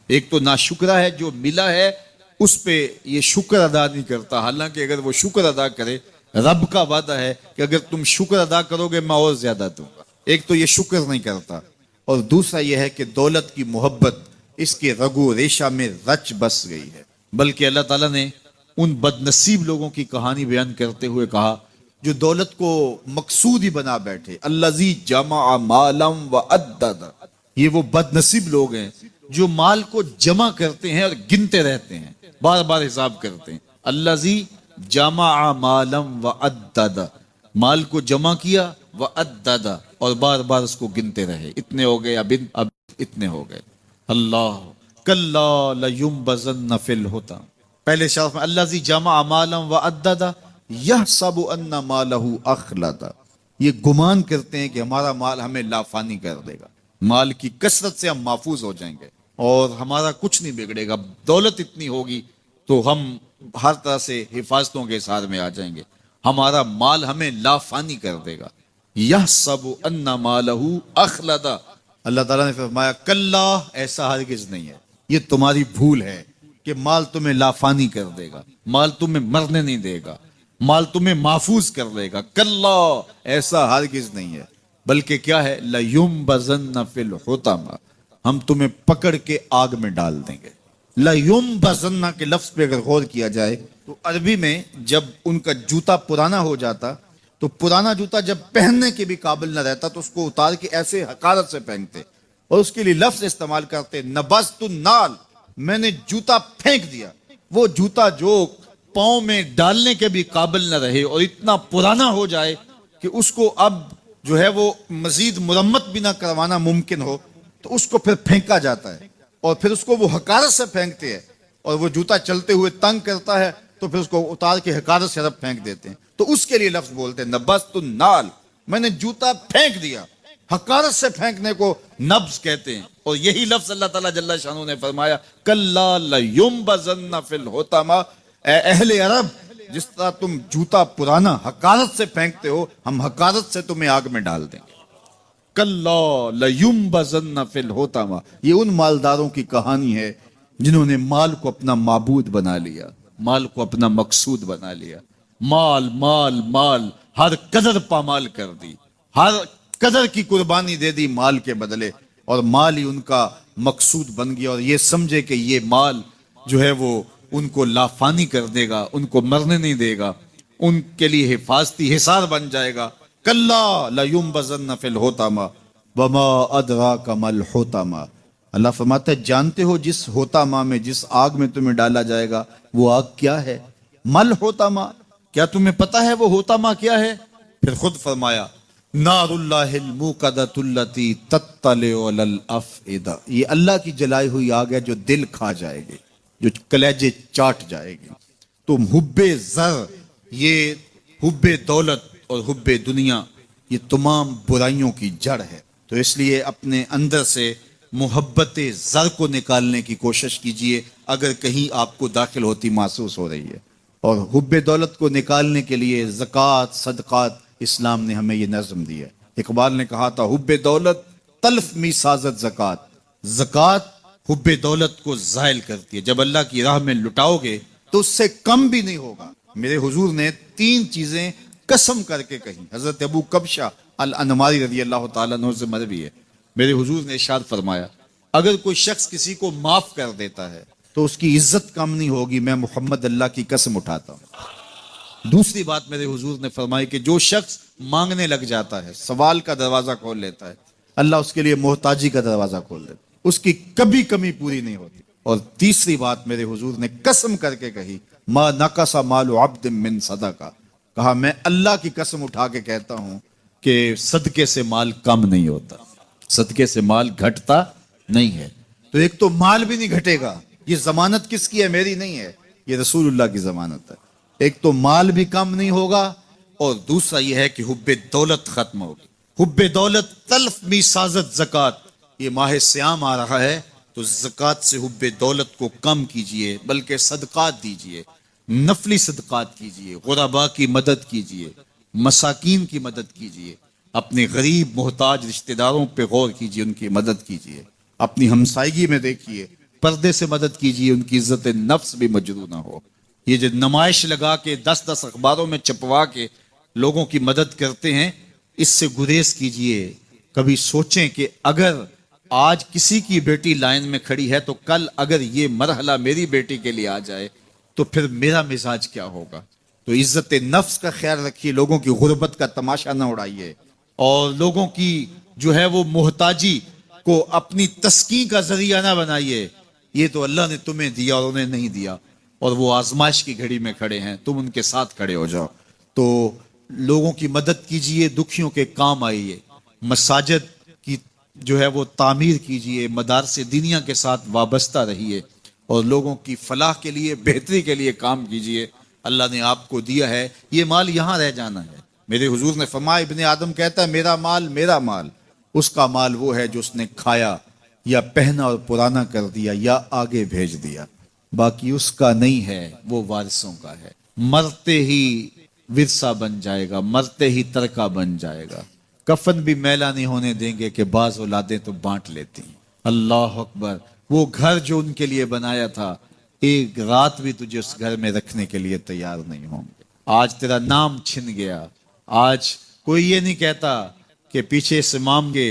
ایک تو ناشکرا ہے جو ملا ہے اس پہ یہ شکر ادا نہیں کرتا، حالانکہ اگر وہ شکر ادا کرے، رب کا وعدہ ہے کہ اگر تم شکر ادا کرو گے میں اور زیادہ دوں گا۔ ایک تو یہ شکر نہیں کرتا، اور دوسرا یہ ہے کہ دولت کی محبت اس کے رگو ریشہ میں رچ بس گئی ہے۔ بلکہ اللہ تعالیٰ نے ان بد نصیب لوگوں کی کہانی بیان کرتے ہوئے کہا جو دولت کو مقصود ہی بنا بیٹھے، الذی جمع مالا وعدد، یہ وہ بد نصیب لوگ ہیں جو مال کو جمع کرتے ہیں اور گنتے رہتے ہیں، بار بار حساب کرتے ہیں۔ الذی جمع مالا وعدد، مال کو جمع کیا، وعدد، اور بار بار اس کو گنتے رہے، اتنے ہو گئے، اب اتنے ہو گئے۔ اللہ کلا لینبذن فی الحطام، پہلے شرف میں الذی جمع مالا وعدد یحسب ان مالہ اخلد، یہ گمان کرتے ہیں کہ ہمارا مال ہمیں لافانی کر دے گا، مال کی کثرت سے ہم محفوظ ہو جائیں گے اور ہمارا کچھ نہیں بگڑے گا، دولت اتنی ہوگی تو ہم ہر طرح سے حفاظتوں کے ساتھ میں آ جائیں گے، ہمارا مال ہمیں لافانی کر دے گا۔ یحسب ان مالہ اخلد، اللہ تعالیٰ نے فرمایا کلا، ایسا ہرگز نہیں ہے، یہ تمہاری بھول ہے کہ مال تمہیں لافانی کر دے گا، مال تمہیں مرنے نہیں دے گا، مال تمہیں محفوظ کر لے گا، کلا، ایسا ہرگز نہیں ہے، بلکہ کیا ہے، لَيُنبَذَنَّ فِي الْحُطَمَةِ، ہم تمہیں پکڑ کے آگ میں ڈال دیں گے۔ لَيُنبَذَنَّ کے لفظ پہ اگر غور کیا جائے تو عربی میں جب ان کا جوتا پرانا ہو جاتا تو پرانا جوتا جب پہننے کے بھی قابل نہ رہتا تو اس کو اتار کے ایسے حقارت سے پہنتے اور اس کے لیے لفظ استعمال کرتے، نبذت النال، میں نے جوتا پھینک دیا، وہ جوتا جو پاؤں میں ڈالنے کے بھی قابل نہ رہے اور اتنا پرانا ہو جائے کہ اس کو اب جو ہے وہ مزید مرمت بھی نہ کروانا ممکن ہو، تو اس کو پھر پھینکا جاتا ہے اور پھر اس کو وہ حقارت سے پھینکتے ہیں، اور وہ جوتا چلتے ہوئے تنگ کرتا ہے تو پھر اس کو اتار کے حقارت سے رب پھینک دیتے ہیں، تو اس کے لیے لفظ بولتے ہیں نبذت النال، میں نے جوتا پھینک دیا، حقارت سے پھینکنے کو نبض کہتے ہیں۔ اور یہی لفظ اللہ تعالیٰ جل شانہ نے فرمایا کلا لینبذن فی الحطمہ، اے اہل عرب، جس طرح تم جوتا پرانا حقارت سے پھینکتے ہو، ہم حقارت سے تمہیں آگ میں ڈال دیں گے۔ کلا لینبذن فی الحطمہ، یہ ان مالداروں کی کہانی ہے جنہوں نے مال کو اپنا معبود بنا لیا، مال کو اپنا مقصود بنا لیا، مال مال مال، ہر قدر پامال کر دی، ہر قدر کی قربانی دے دی مال کے بدلے، اور مال ہی ان کا مقصود بن گیا، اور یہ سمجھے کہ یہ مال جو ہے وہ ان کو لافانی کر دے گا، ان کو مرنے نہیں دے گا، ان کے لیے حفاظتی حصار بن جائے گا۔ کلا لینبذن فی الحطمہ وما ادراک ما الحطمہ، اللہ فرماتا ہے جانتے ہو جس حطمہ میں، جس آگ میں تمہیں ڈالا جائے گا وہ آگ کیا ہے؟ مل حطمہ، کیا تمہیں پتا ہے وہ حطمہ کیا ہے؟ پھر خود فرمایا نار اللہ الموقدۃ التی تطلع علی الافئدہ، یہ اللہ کی جلائی ہوئی آگ ہے جو دل کھا جائے گی، جو کلیجے چاٹ جائے گی۔ تو حب زر، یہ حب دولت اور حب دنیا، یہ تمام برائیوں کی جڑ ہے، تو اس لیے اپنے اندر سے محبت زر کو نکالنے کی کوشش کیجئے اگر کہیں آپ کو داخل ہوتی محسوس ہو رہی ہے، اور حب دولت کو نکالنے کے لیے زکوٰۃ، صدقات، اسلام نے ہمیں یہ نظم دی ہے۔ اقبال نے کہا تھا حب دولت تلف می سازت زکوٰۃ، زکوٰۃ حب دولت کو زائل کرتی ہے، جب اللہ کی راہ میں لٹاؤ گے تو اس سے کم بھی نہیں ہوگا۔ میرے حضور نے 3 چیزیں قسم کر کے کہیں، حضرت ابو کبشہ الانماری رضی اللہ تعالیٰ عنہ سے مروی ہے، میرے حضور نے ارشاد فرمایا اگر کوئی شخص کسی کو معاف کر دیتا ہے تو اس کی عزت کم نہیں ہوگی، میں محمد اللہ کی قسم اٹھاتا ہوں۔ دوسری بات میرے حضور نے فرمائی کہ جو شخص مانگنے لگ جاتا ہے، سوال کا دروازہ کھول لیتا ہے، اللہ اس کے لیے محتاجی کا دروازہ کھول دیتا ہے، اس کی کبھی کمی پوری نہیں ہوتی۔ اور تیسری بات میرے حضور نے قسم کر کے کہی ما نقص مال عبد من صدقہ، کہا میں اللہ کی قسم اٹھا کے کہتا ہوں کہ صدقے سے مال کم نہیں ہوتا، صدقے سے مال گھٹتا نہیں ہے۔ تو ایک تو مال بھی نہیں گھٹے گا، یہ ضمانت کس کی ہے؟ میری نہیں ہے، یہ رسول اللہ کی ضمانت ہے۔ ایک تو مال بھی کم نہیں ہوگا، اور دوسرا یہ ہے کہ حب دولت ختم ہوگی۔ حب دولت تلف می سازت زکوٰۃ، یہ ماہ سیام آ رہا ہے تو زکوٰۃ سے حب دولت کو کم کیجئے، بلکہ صدقات دیجئے، نفلی صدقات کیجئے، غرباء کی مدد کیجئے، مساکین کی مدد کیجئے، اپنے غریب محتاج رشتہ داروں پہ غور کیجئے، ان کی مدد کیجئے، اپنی ہمسائیگی میں دیکھیے، پردے سے مدد کیجیے، ان کی عزت نفس بھی مجروح نہ ہو۔ یہ جو نمائش لگا کے 10 اخباروں میں چھپوا کے لوگوں کی مدد کرتے ہیں، اس سے گریز کیجیے۔ کبھی سوچیں کہ اگر آج کسی کی بیٹی لائن میں کھڑی ہے تو کل اگر یہ مرحلہ میری بیٹی کے لیے آ جائے تو پھر میرا مزاج کیا ہوگا۔ تو عزت نفس کا خیال رکھیے، لوگوں کی غربت کا تماشا نہ اڑائیے، اور لوگوں کی جو ہے وہ محتاجی کو اپنی تسکین کا ذریعہ نہ بنائیے۔ یہ تو اللہ نے تمہیں دیا اور انہیں نہیں دیا، اور وہ آزمائش کی گھڑی میں کھڑے ہیں، تم ان کے ساتھ کھڑے ہو جاؤ۔ تو لوگوں کی مدد کیجئے، دکھیوں کے کام آئیے، مساجد کی جو ہے وہ تعمیر کیجئے، مدارس دینیا کے ساتھ وابستہ رہیے، اور لوگوں کی فلاح کے لیے، بہتری کے لیے کام کیجئے۔ اللہ نے آپ کو دیا ہے، یہ مال یہاں رہ جانا ہے۔ میرے حضور نے فرمایا، ابن آدم کہتا ہے میرا مال میرا مال، اس کا مال وہ ہے جو اس نے کھایا یا پہنا اور پرانا کر دیا یا آگے بھیج دیا، باقی اس کا نہیں ہے، وہ وارثوں کا ہے۔ مرتے ہی ورثہ بن جائے گا، مرتے ہی ترکہ بن جائے گا۔ کفن بھی میلا نہیں ہونے دیں گے کہ بعض اولادیں تو بانٹ لیتی ہیں۔ اللہ اکبر، وہ گھر جو ان کے لیے بنایا تھا، ایک رات بھی تجھے اس گھر میں رکھنے کے لیے تیار نہیں ہوں گے۔ آج تیرا نام چھن گیا، آج کوئی یہ نہیں کہتا کہ پیچھے اس امام کے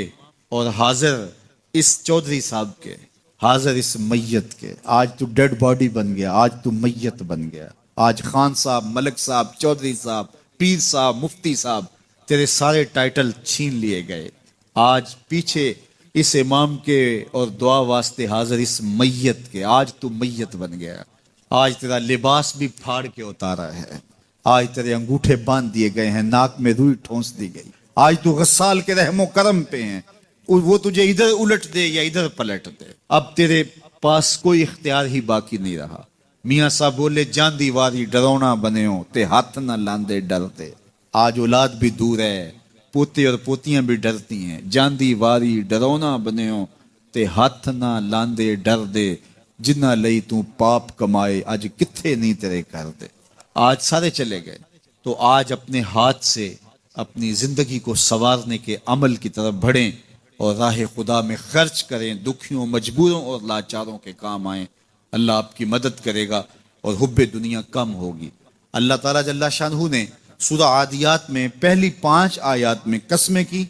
اور حاضر اس چودھری صاحب کے، حاضر اس میت کے۔ آج تو ڈیڈ باڈی بن گیا، آج تو میت بن گیا۔ آج خان صاحب، ملک صاحب، چودھری صاحب، پیر صاحب، مفتی صاحب، تیرے سارے ٹائٹل چھین لیے گئے۔ آج پیچھے اس امام کے اور دعا واسطے حاضر اس میت کے، آج تو میت بن گیا۔ آج تیرا لباس بھی پھاڑ کے اتارا ہے، آج تیرے انگوٹھے باندھ دیے گئے ہیں، ناک میں روئی ٹھونس دی گئی۔ آج تو غسال کے رحم و کرم پہ ہیں، وہ تجھے ادھر الٹ دے یا ادھر پلٹ دے، اب تیرے پاس کوئی اختیار ہی باقی نہیں رہا۔ میاں صاحب بولے، جاندی واری ڈرونا بنے ہو تے ہاتھ نہ لاندے ڈرتے۔ آج اولاد بھی دور ہے، پوتے اور پوتیاں بھی ڈرتی ہیں۔ جاندی واری ڈرونا بنے ہو تے ہاتھ نہ لاندے ڈر دے، جنہ لئی تو پاپ کمائے اج کتھے نہیں تیرے کر دے۔ آج سارے چلے گئے، تو آج اپنے ہاتھ سے اپنی زندگی کو سنوارنے کے عمل کی طرف بڑھیں اور راہ خدا میں خرچ کریں، دکھیوں، مجبوروں اور لاچاروں کے کام آئیں۔ اللہ آپ کی مدد کرے گا اور حب دنیا کم ہوگی۔ اللہ تعالیٰ جل شانہ نے سورہ عادیات میں پہلی 5 آیات میں قسمیں کی،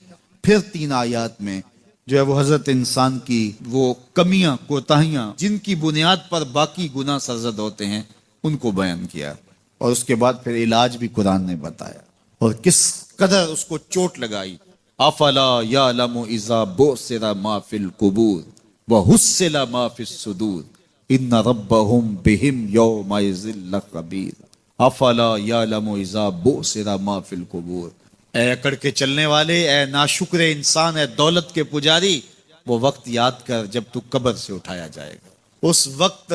پھر 3 آیات میں جو ہے وہ حضرت انسان کی وہ کمیاں، کوتاہیاں، جن کی بنیاد پر باقی گناہ سرزد ہوتے ہیں، ان کو بیان کیا، اور اس کے بعد پھر علاج بھی قرآن نے بتایا، اور کس قدر اس کو چوٹ لگائی۔ افلا یعلم اذا بعثر ما فی القبور وحصل ما فی الصدور ان ربهم بهم یومئذ لخبیر۔ افلا یعلم اذا بعثر ما فی القبور، اے اکڑ کے چلنے والے، اے ناشکر انسان، اے دولت کے پجاری، وہ وقت یاد کر جب تو قبر سے اٹھایا جائے گا۔ اس وقت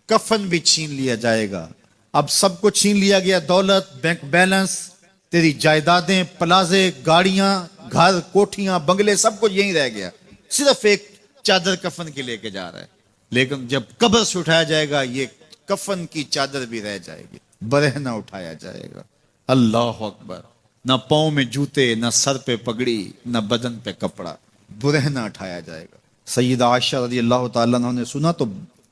کفن بھی چھین لیا جائے گا۔ اب سب کو چھین لیا گیا، دولت، بینک بیلنس، تیری جائیدادیں، پلازے، گاڑیاں، گھر، کوٹھیاں، بنگلے، سب کچھ یہیں رہ گیا، صرف ایک چادر کفن کی لے کے جا رہا ہے۔ لیکن جب قبر سے اٹھایا جائے گا، یہ کفن کی چادر بھی رہ جائے گی، برہنہ اٹھایا جائے گا۔ اللہ اکبر، نہ پاؤں میں جوتے، نہ سر پہ پگڑی، نہ بدن پہ کپڑا، برہنہ اٹھایا جائے گا۔ سیدہ عائشہ رضی اللہ تعالیٰ عنہ نے سنا تو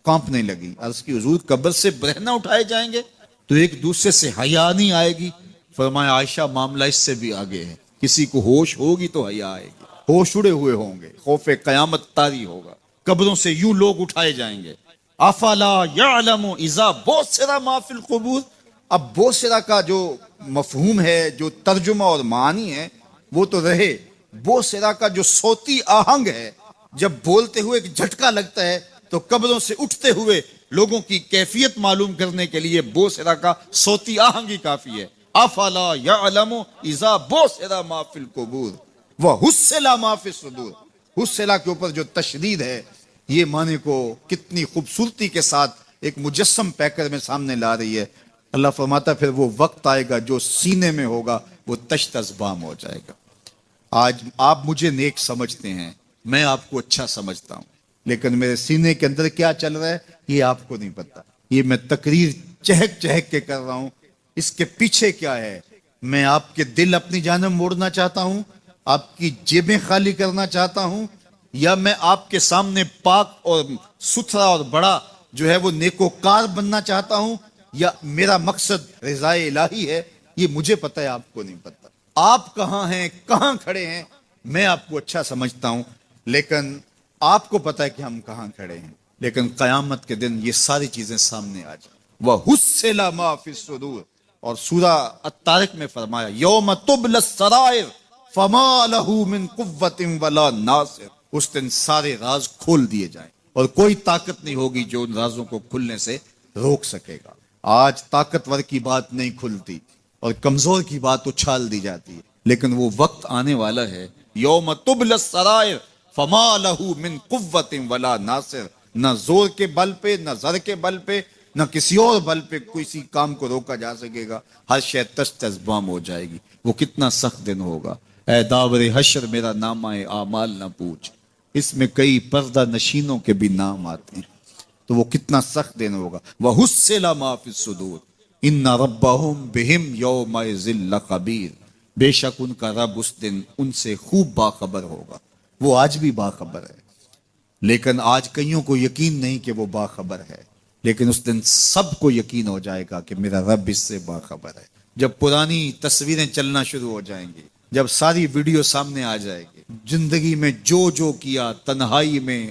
کانپنے لگی، عرض کی حضور قبر سے برہنہ اٹھائے جائیں گے تو ایک دوسرے سے حیا نہیں آئے گی؟ فرمایا عائشہ معاملہ اس سے بھی آگے ہے، کسی کو ہوش ہوگی تو حیا آئے گی، ہوش اڑے ہوئے ہوں گے، خوف قیامت طاری ہوگا، قبروں سے یوں لوگ اٹھائے جائیں گے۔ افلا یعلم اذا بعثر ما فی القبور، اب بوسرا کا جو مفہوم ہے، جو ترجمہ اور معنی ہے، وہ تو رہے، بوسرا کا جو صوتی آہنگ ہے، جب بولتے ہوئے ایک جھٹکا لگتا ہے تو قبروں سے اٹھتے ہوئے لوگوں کی کیفیت معلوم کرنے کے لیے بوسرا کا صوتی آہنگ ہی کافی ہے۔ افلا یعلم اذا بعثر ما فی القبور وحصل ما فی الصدور، حصلہ کے اوپر جو تشدید ہے، یہ معنی کو کتنی خوبصورتی کے ساتھ ایک مجسم پیکر میں سامنے لا رہی ہے۔ اللہ فرماتا پھر وہ وقت آئے گا جو سینے میں ہوگا وہ تشت ازبام ہو جائے گا۔ آج آپ مجھے نیک سمجھتے ہیں، میں آپ کو اچھا سمجھتا ہوں، لیکن میرے سینے کے اندر کیا چل رہا ہے یہ آپ کو نہیں پتا۔ یہ میں تقریر چہک چہک کے کر رہا ہوں، اس کے پیچھے کیا ہے؟ میں آپ کے دل اپنی جانب موڑنا چاہتا ہوں، آپ کی جیبیں خالی کرنا چاہتا ہوں، یا میں آپ کے سامنے پاک اور ستھرا اور بڑا جو ہے وہ نیکوکار بننا چاہتا ہوں، یا میرا مقصد رضائے الہی ہے، یہ مجھے پتہ ہے، آپ کو نہیں پتہ۔ آپ کہاں ہیں، کہاں کھڑے ہیں، میں آپ کو اچھا سمجھتا ہوں، لیکن آپ کو پتہ ہے کہ ہم کہاں کھڑے ہیں۔ لیکن قیامت کے دن یہ ساری چیزیں سامنے آ جائیں۔ وَحُصِّلَ مَا فِي الصُّدُورِ، اور سورہ الطارق میں فرمایا یوم تبل السرائر فما لہ من قوت ولا ناصر، اس دن سارے راز کھول دیے جائیں اور کوئی طاقت نہیں ہوگی جو ان رازوں کو کھلنے سے روک سکے گا۔ آج طاقتور کی بات نہیں کھلتی اور کمزور کی بات اچھال دی جاتی ہے، لیکن وہ وقت آنے والا ہے یوم تبل السرائر فما لہ من قوت ولا ناصر، نہ زور کے بل پہ، نہ زر کے بل پہ، نہ کسی اور بل پہ کسی کام کو روکا جا سکے گا، ہر شے تش تش بام ہو جائے گی۔ وہ کتنا سخت دن ہوگا۔ اے داور حشر میرا نامہ اعمال نہ پوچھ، اس میں کئی پردہ نشینوں کے بھی نام آتے ہیں، تو وہ کتنا سخت دن ہوگا۔ وَحُصِّلَ مَا فِي الصُّدُورِ إِنَّ رَبَّهُمْ بِهِمْ يَوْمَئِذٍ لَخَبِيرٌ، بے شک ان کا رب اس دن ان سے خوب باخبر ہوگا۔ وہ آج بھی باخبر ہے، لیکن آج کئیوں کو یقین نہیں کہ وہ باخبر ہے، لیکن اس دن سب کو یقین ہو جائے گا کہ میرا رب اس سے باخبر ہے۔ جب پرانی تصویریں چلنا شروع ہو جائیں گی، جب ساری ویڈیو سامنے آ جائے گی، زندگی میں جو کیا، تنہائی میں،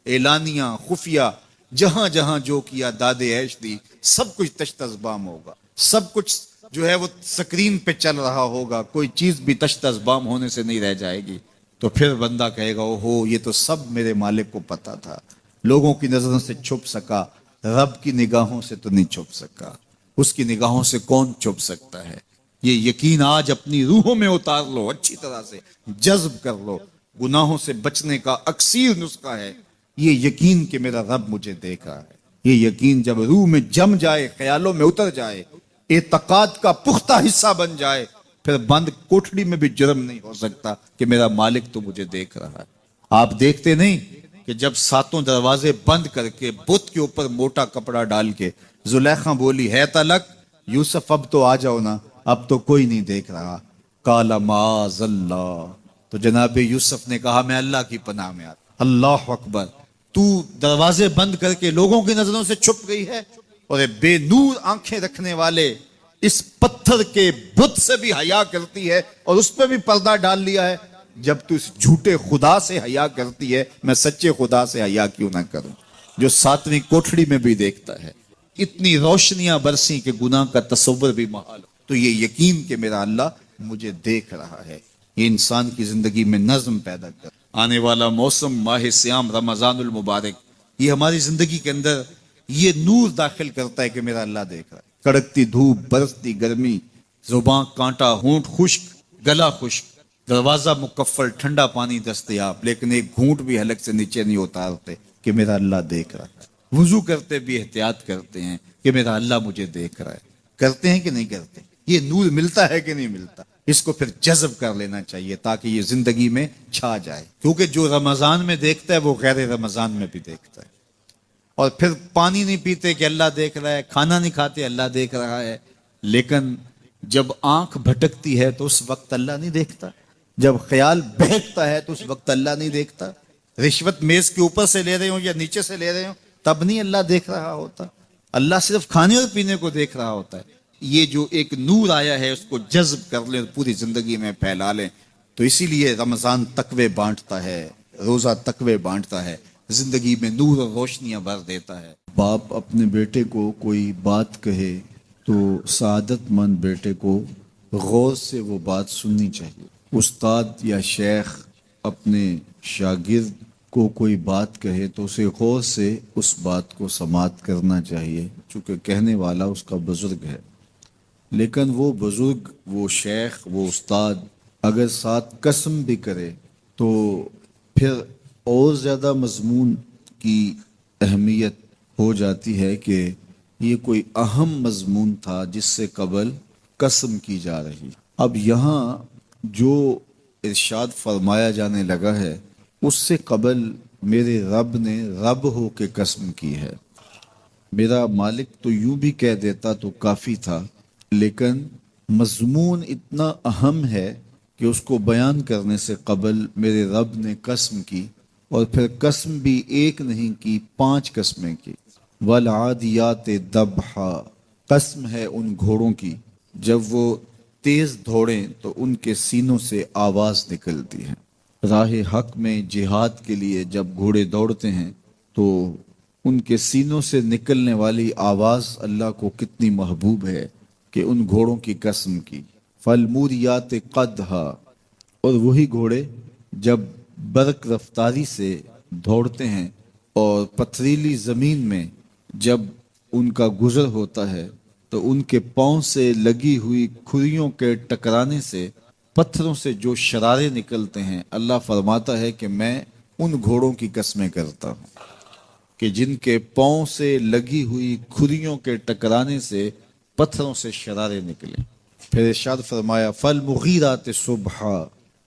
اعلانیہ، خفیہ، جہاں جہاں جو کیا، داد عیش دی، سب کچھ تشت ازبام ہوگا، سب کچھ جو ہے وہ سکرین پہ چل رہا ہوگا، کوئی چیز بھی تشت ازبام ہونے سے نہیں رہ جائے گی، تو پھر بندہ کہے گا اوہو یہ تو سب میرے مالک کو پتا تھا، لوگوں کی نظروں سے چھپ سکا، رب کی نگاہوں سے تو نہیں چھپ سکا، اس کی نگاہوں سے کون چھپ سکتا ہے؟ یہ یقین آج اپنی روحوں میں اتار لو، اچھی طرح سے جذب کر لو۔ گناہوں سے بچنے کا اکسیر نسخہ ہے یہ یقین کہ میرا رب مجھے دیکھ رہا ہے۔ یہ یقین جب روح میں جم جائے، خیالوں میں اتر جائے، اعتقاد کا پختہ حصہ بن جائے، پھر بند کوٹڑی میں بھی جرم نہیں ہو سکتا کہ میرا مالک تو مجھے دیکھ رہا ہے۔ آپ دیکھتے نہیں کہ جب ساتوں دروازے بند کر کے بت کے اوپر موٹا کپڑا ڈال کے زلیخا بولی ہے تلک یوسف اب تو آ جاؤ نا، اب تو کوئی نہیں دیکھ رہا، قال معاذ اللہ، تو جناب یوسف نے کہا میں اللہ کی پناہ میں آتا۔ اللہ اکبر، تو دروازے بند کر کے لوگوں کی نظروں سے چھپ گئی ہے، اور بے نور آنکھیں رکھنے والے اس پتھر کے بت سے بھی حیا کرتی ہے اور اس پہ بھی پردہ ڈال لیا ہے۔ جب تو اس جھوٹے خدا سے حیا کرتی ہے، میں سچے خدا سے حیا کیوں نہ کروں جو ساتویں کوٹھڑی میں بھی دیکھتا ہے۔ اتنی روشنیاں برسی کہ گناہ کا تصور بھی محال ہو، تو یہ یقین کہ میرا اللہ مجھے دیکھ رہا ہے، یہ انسان کی زندگی میں نظم پیدا کر۔ آنے والا موسم ماہ سیام رمضان المبارک، یہ ہماری زندگی کے اندر یہ نور داخل کرتا ہے کہ میرا اللہ دیکھ رہا ہے۔ کڑکتی دھوپ، برستی گرمی، زباں کانٹا، ہونٹ خشک، گلا خشک، دروازہ مکفل، ٹھنڈا پانی دستیاب، لیکن ایک گھونٹ بھی حلق سے نیچے نہیں اتارتے کہ میرا اللہ دیکھ رہا ہے۔ وضو کرتے بھی احتیاط کرتے ہیں کہ میرا اللہ مجھے دیکھ رہا ہے۔ کرتے ہیں کہ نہیں کرتے؟ یہ نور ملتا ہے کہ نہیں ملتا؟ اس کو پھر جذب کر لینا چاہیے تاکہ یہ زندگی میں چھا جائے، کیونکہ جو رمضان میں دیکھتا ہے وہ غیر رمضان میں بھی دیکھتا ہے۔ اور پھر پانی نہیں پیتے کہ اللہ دیکھ رہا ہے، کھانا نہیں کھاتے اللہ دیکھ رہا ہے، لیکن جب آنکھ بھٹکتی ہے تو اس وقت اللہ نہیں دیکھتا، جب خیال بہکتا ہے تو اس وقت اللہ نہیں دیکھتا، رشوت میز کے اوپر سے لے رہے ہوں یا نیچے سے لے رہے ہوں تب نہیں اللہ دیکھ رہا ہوتا، اللہ صرف کھانے اور پینے کو دیکھ رہا ہوتا ہے۔ یہ جو ایک نور آیا ہے اس کو جذب کر لیں، پوری زندگی میں پھیلا لیں، تو اسی لیے رمضان تقوی بانٹتا ہے، روزہ تقوی بانٹتا ہے، زندگی میں نور اور روشنیاں بھر دیتا ہے۔ باپ اپنے بیٹے کو کوئی بات کہے تو سعادت مند بیٹے کو غور سے وہ بات سننی چاہیے۔ استاد یا شیخ اپنے شاگرد کو کوئی بات کہے تو اسے غور سے اس بات کو سماعت کرنا چاہیے، چونکہ کہنے والا اس کا بزرگ ہے، لیکن وہ بزرگ، وہ شیخ، وہ استاد اگر ساتھ قسم بھی کرے تو پھر اور زیادہ مضمون کی اہمیت ہو جاتی ہے کہ یہ کوئی اہم مضمون تھا جس سے قبل قسم کی جا رہی۔ اب یہاں جو ارشاد فرمایا جانے لگا ہے اس سے قبل میرے رب نے رب ہو کے قسم کی ہے۔ میرا مالک تو یوں بھی کہہ دیتا تو کافی تھا، لیکن مضمون اتنا اہم ہے کہ اس کو بیان کرنے سے قبل میرے رب نے قسم کی، اور پھر قسم بھی ایک نہیں کی 5 قسمیں کی. والعادیات ضبحا، قسم ہے ان گھوڑوں کی جب وہ تیز دوڑیں تو ان کے سینوں سے آواز نکلتی ہے. راہ حق میں جہاد کے لیے جب گھوڑے دوڑتے ہیں تو ان کے سینوں سے نکلنے والی آواز اللہ کو کتنی محبوب ہے کہ ان گھوڑوں کی قسم کی. فالموریات قدحا، اور وہی گھوڑے جب برق رفتاری سے دوڑتے ہیں اور پتھریلی زمین میں جب ان کا گزر ہوتا ہے تو ان کے پاؤں سے لگی ہوئی کھریوں کے ٹکرانے سے پتھروں سے جو شرارے نکلتے ہیں، اللہ فرماتا ہے کہ میں ان گھوڑوں کی قسمیں کرتا ہوں کہ جن کے پاؤں سے لگی ہوئی کھریوں کے ٹکرانے سے پتھروں سے شرارے نکلے. پھر ارشاد فرمایا فالمغیرات صبحا،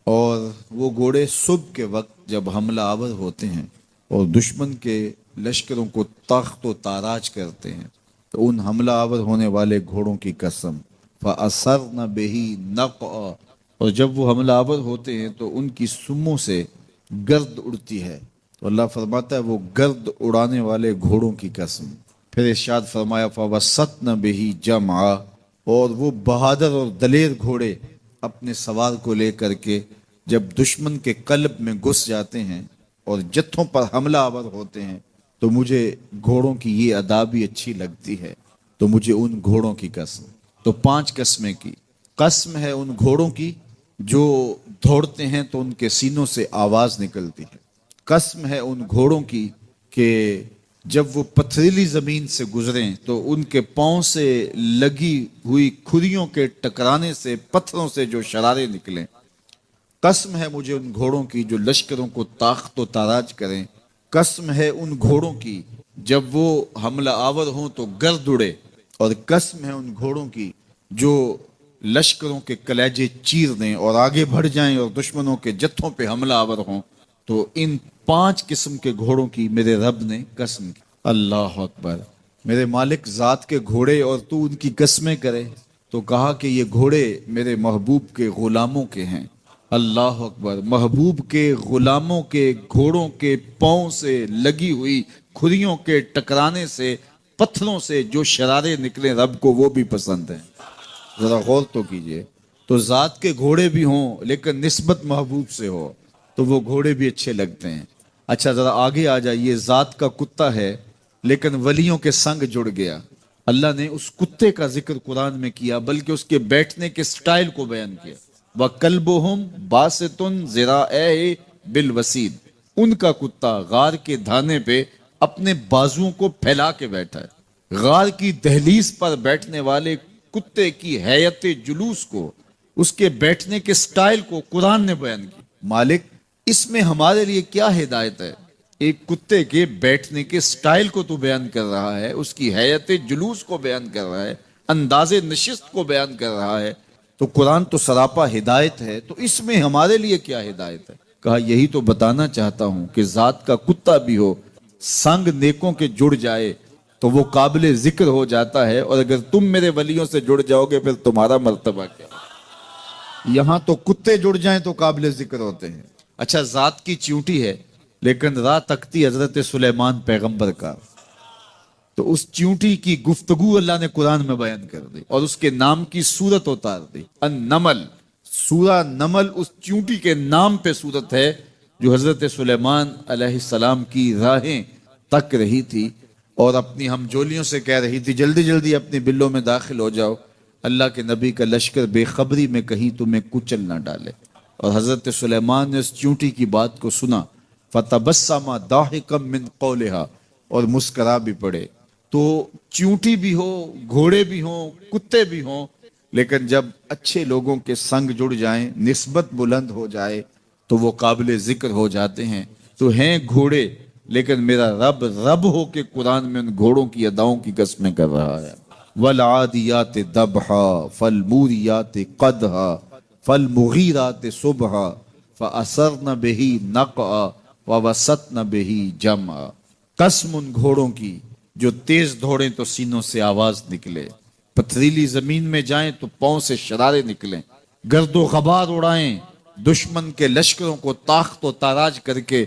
اور وہ گھوڑے صبح کے وقت جب حملہ آور ہوتے ہیں اور دشمن کے لشکروں کو تاخت و تاراج کرتے ہیں تو ان حملہ آور ہونے والے گھوڑوں کی قسم. فَأَثَرْنَ بِهِ نَقْعًا، اور جب وہ حملہ آور ہوتے ہیں تو ان کی سموں سے گرد اڑتی ہے تو اللہ فرماتا ہے وہ گرد اڑانے والے گھوڑوں کی قسم. پھر ارشاد فرمایا فَوَسَطْنَ بِهِ جَمْعًا، اور وہ بہادر اور دلیر گھوڑے اپنے سوار کو لے کر کے جب دشمن کے قلب میں گھس جاتے ہیں اور جتھوں پر حملہ آور ہوتے ہیں تو مجھے گھوڑوں کی یہ ادا بھی اچھی لگتی ہے تو مجھے ان گھوڑوں کی قسم. تو 5 قسمیں کی. قسم ہے ان گھوڑوں کی جو دوڑتے ہیں تو ان کے سینوں سے آواز نکلتی ہے. قسم ہے ان گھوڑوں کی کہ جب وہ پتھریلی زمین سے گزریں تو ان کے پاؤں سے لگی ہوئی کھریوں کے ٹکرانے سے پتھروں سے جو شرارے نکلیں. قسم ہے مجھے ان گھوڑوں کی جو لشکروں کو تاخت و تاراج کریں. قسم ہے ان گھوڑوں کی جب وہ حملہ آور ہوں تو گرد اڑے. اور قسم ہے ان گھوڑوں کی جو لشکروں کے کلیجے چیر دیں اور آگے بڑھ جائیں اور دشمنوں کے جتھوں پہ حملہ آور ہوں. تو ان 5 قسم کے گھوڑوں کی میرے رب نے قسم کی. اللہ اکبر. میرے مالک ذات کے گھوڑے اور تو ان کی قسمیں کرے تو کہا کہ یہ گھوڑے میرے محبوب کے غلاموں کے ہیں. اللہ اکبر. محبوب کے غلاموں کے گھوڑوں کے پاؤں سے لگی ہوئی کھریوں کے ٹکرانے سے پتھروں سے جو شرارے نکلے رب کو وہ بھی پسند ہیں. ذرا غور تو کیجئے. تو ذات کے گھوڑے بھی ہوں لیکن نسبت محبوب سے ہو تو وہ گھوڑے بھی اچھے لگتے ہیں. اچھا ذرا آگے آ جائیے. ذات کا کتا ہے لیکن ولیوں کے سنگ جڑ گیا. اللہ نے اس کتے کا ذکر قرآن میں کیا بلکہ اس کے بیٹھنے کے سٹائل کو بیان کیا. وَكَلْبُهُمْ بَاسِطٌ ذِرَاعَيْهِ بِالْوَسِيدِ، ان کا کتا غار کے دھانے پہ اپنے بازوؤں کو پھیلا کے بیٹھا ہے. غار کی دہلیز پر بیٹھنے والے کتے کی حیت جلوس کو، اس کے بیٹھنے کے سٹائل کو قرآن نے بیان کیا. مالک اس میں ہمارے لیے کیا ہدایت ہے؟ ایک کتے کے بیٹھنے کے سٹائل کو تو بیان کر رہا ہے، اس کی حیت جلوس کو بیان کر رہا ہے، انداز نشست کو بیان کر رہا ہے. تو قرآن تو سراپا ہدایت ہے، تو اس میں ہمارے لیے کیا ہدایت ہے؟ کہا یہی تو بتانا چاہتا ہوں کہ ذات کا کتا بھی ہو، سنگ نیکوں کے جڑ جائے تو وہ قابل ذکر ہو جاتا ہے، اور اگر تم میرے ولیوں سے جڑ جاؤ گے پھر تمہارا مرتبہ کیا؟ یہاں تو کتے جڑ جائیں تو قابل ذکر ہوتے ہیں. اچھا ذات کی چیونٹی ہے لیکن راہ تکتی حضرت سلیمان پیغمبر کا، تو اس چیونٹی کی گفتگو اللہ نے قرآن میں بیان کر دی اور اس کے نام کی صورت اتار دی. النمل، سورہ نمل اس چیونٹی کے نام پہ صورت ہے جو حضرت سلیمان علیہ السلام کی راہیں تک رہی تھی اور اپنی ہمجولیوں سے کہہ رہی تھی جلدی جلدی اپنی بلوں میں داخل ہو جاؤ، اللہ کے نبی کا لشکر بے خبری میں کہیں تمہیں کچل نہ ڈالے. اور حضرت سلیمان نے اس چیونٹی کی بات کو سنا. فَتَبَسَّمَ ضَاحِكًا مِّن قَوْلِهَا، اور مسکرا بھی پڑے. تو چیونٹی بھی ہو، گھوڑے بھی ہوں، کتے بھی ہوں، لیکن جب اچھے لوگوں کے سنگ جڑ جائیں، نسبت بلند ہو جائے تو وہ قابل ذکر ہو جاتے ہیں. تو ہیں گھوڑے لیکن میرا رب رب ہو کے قرآن میں ان گھوڑوں کی اداؤں کی قسمیں کر رہا ہے. وَالْعَادِيَاتِ ضَبْحًا فَالْمُورِيَاتِ قَدْحًا فَالْمُغِيرَاتِ صُبْحًا فَأَثَرْنَ بِهِ نَقْعًا وَوَسَطْنَ بِهِ جَمْعًا. قسم ان گھوڑوں کی جو تیز دوڑیں تو سینوں سے آواز نکلے، پتھریلی زمین میں جائیں تو پاؤں سے شرارے نکلیں، گرد و غبار اڑائیں، دشمن کے لشکروں کو تاخت و تاراج کر کے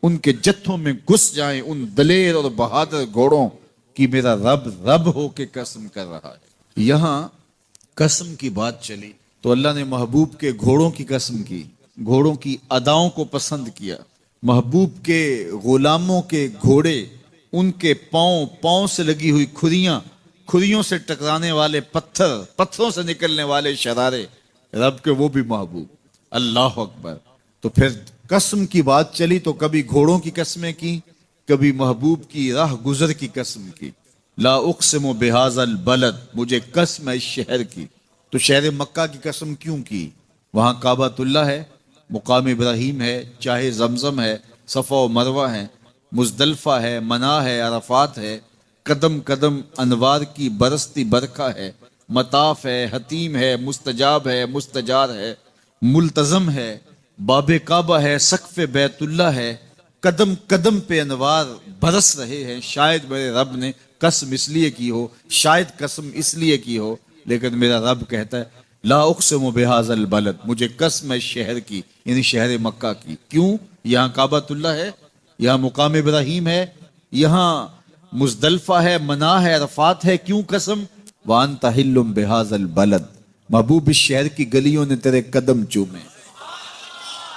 ان کے جتھوں میں گھس جائیں ان دلیر اور بہادر گھوڑوں کی میرا رب رب ہو کے قسم کر رہا ہے۔ یہاں قسم کی بات چلی تو اللہ نے محبوب کے گھوڑوں کی قسم کی، گھوڑوں کی اداؤں کو پسند کیا۔ محبوب کے غلاموں کے گھوڑے، ان کے پاؤں سے لگی ہوئی کھریوں سے ٹکرانے والے پتھروں سے نکلنے والے شرارے، رب کے وہ بھی محبوب۔ اللہ اکبر۔ تو پھر قسم کی بات چلی تو کبھی گھوڑوں کی قسمیں کی، کبھی محبوب کی راہ گزر کی قسم کی۔ لا اقسم بہذا البلد، مجھے قسم ہے اس شہر کی۔ تو شہر مکہ کی قسم کیوں کی؟ وہاں کعبۃ اللہ ہے، مقام ابراہیم ہے، چاہے زمزم ہے، صفا و مروہ ہے، مزدلفہ ہے، منا ہے، عرفات ہے، قدم قدم انوار کی برستی برکھا ہے، مطاف ہے، حتیم ہے، مستجاب ہے، مستجار ہے، ملتزم ہے، باب کعبہ ہے، سقف بیت اللہ ہے، قدم قدم پہ انوار برس رہے ہیں۔ شاید میرے رب نے قسم اس لیے کی ہو، شاید قسم اس لیے کی ہو، لیکن میرا رب کہتا ہے لا اقسم بہذا البلد، مجھے قسم ہے شہر کی، یعنی شہر مکہ کی۔ کیوں؟ یہاں کعبۃ اللہ ہے، یہاں مقام ابراہیم ہے، یہاں مزدلفہ ہے، منا ہے، عرفات ہے۔ کیوں قسم؟ وانت حل بہذا البلد، محبوب اس شہر کی گلیوں نے تیرے قدم چومے۔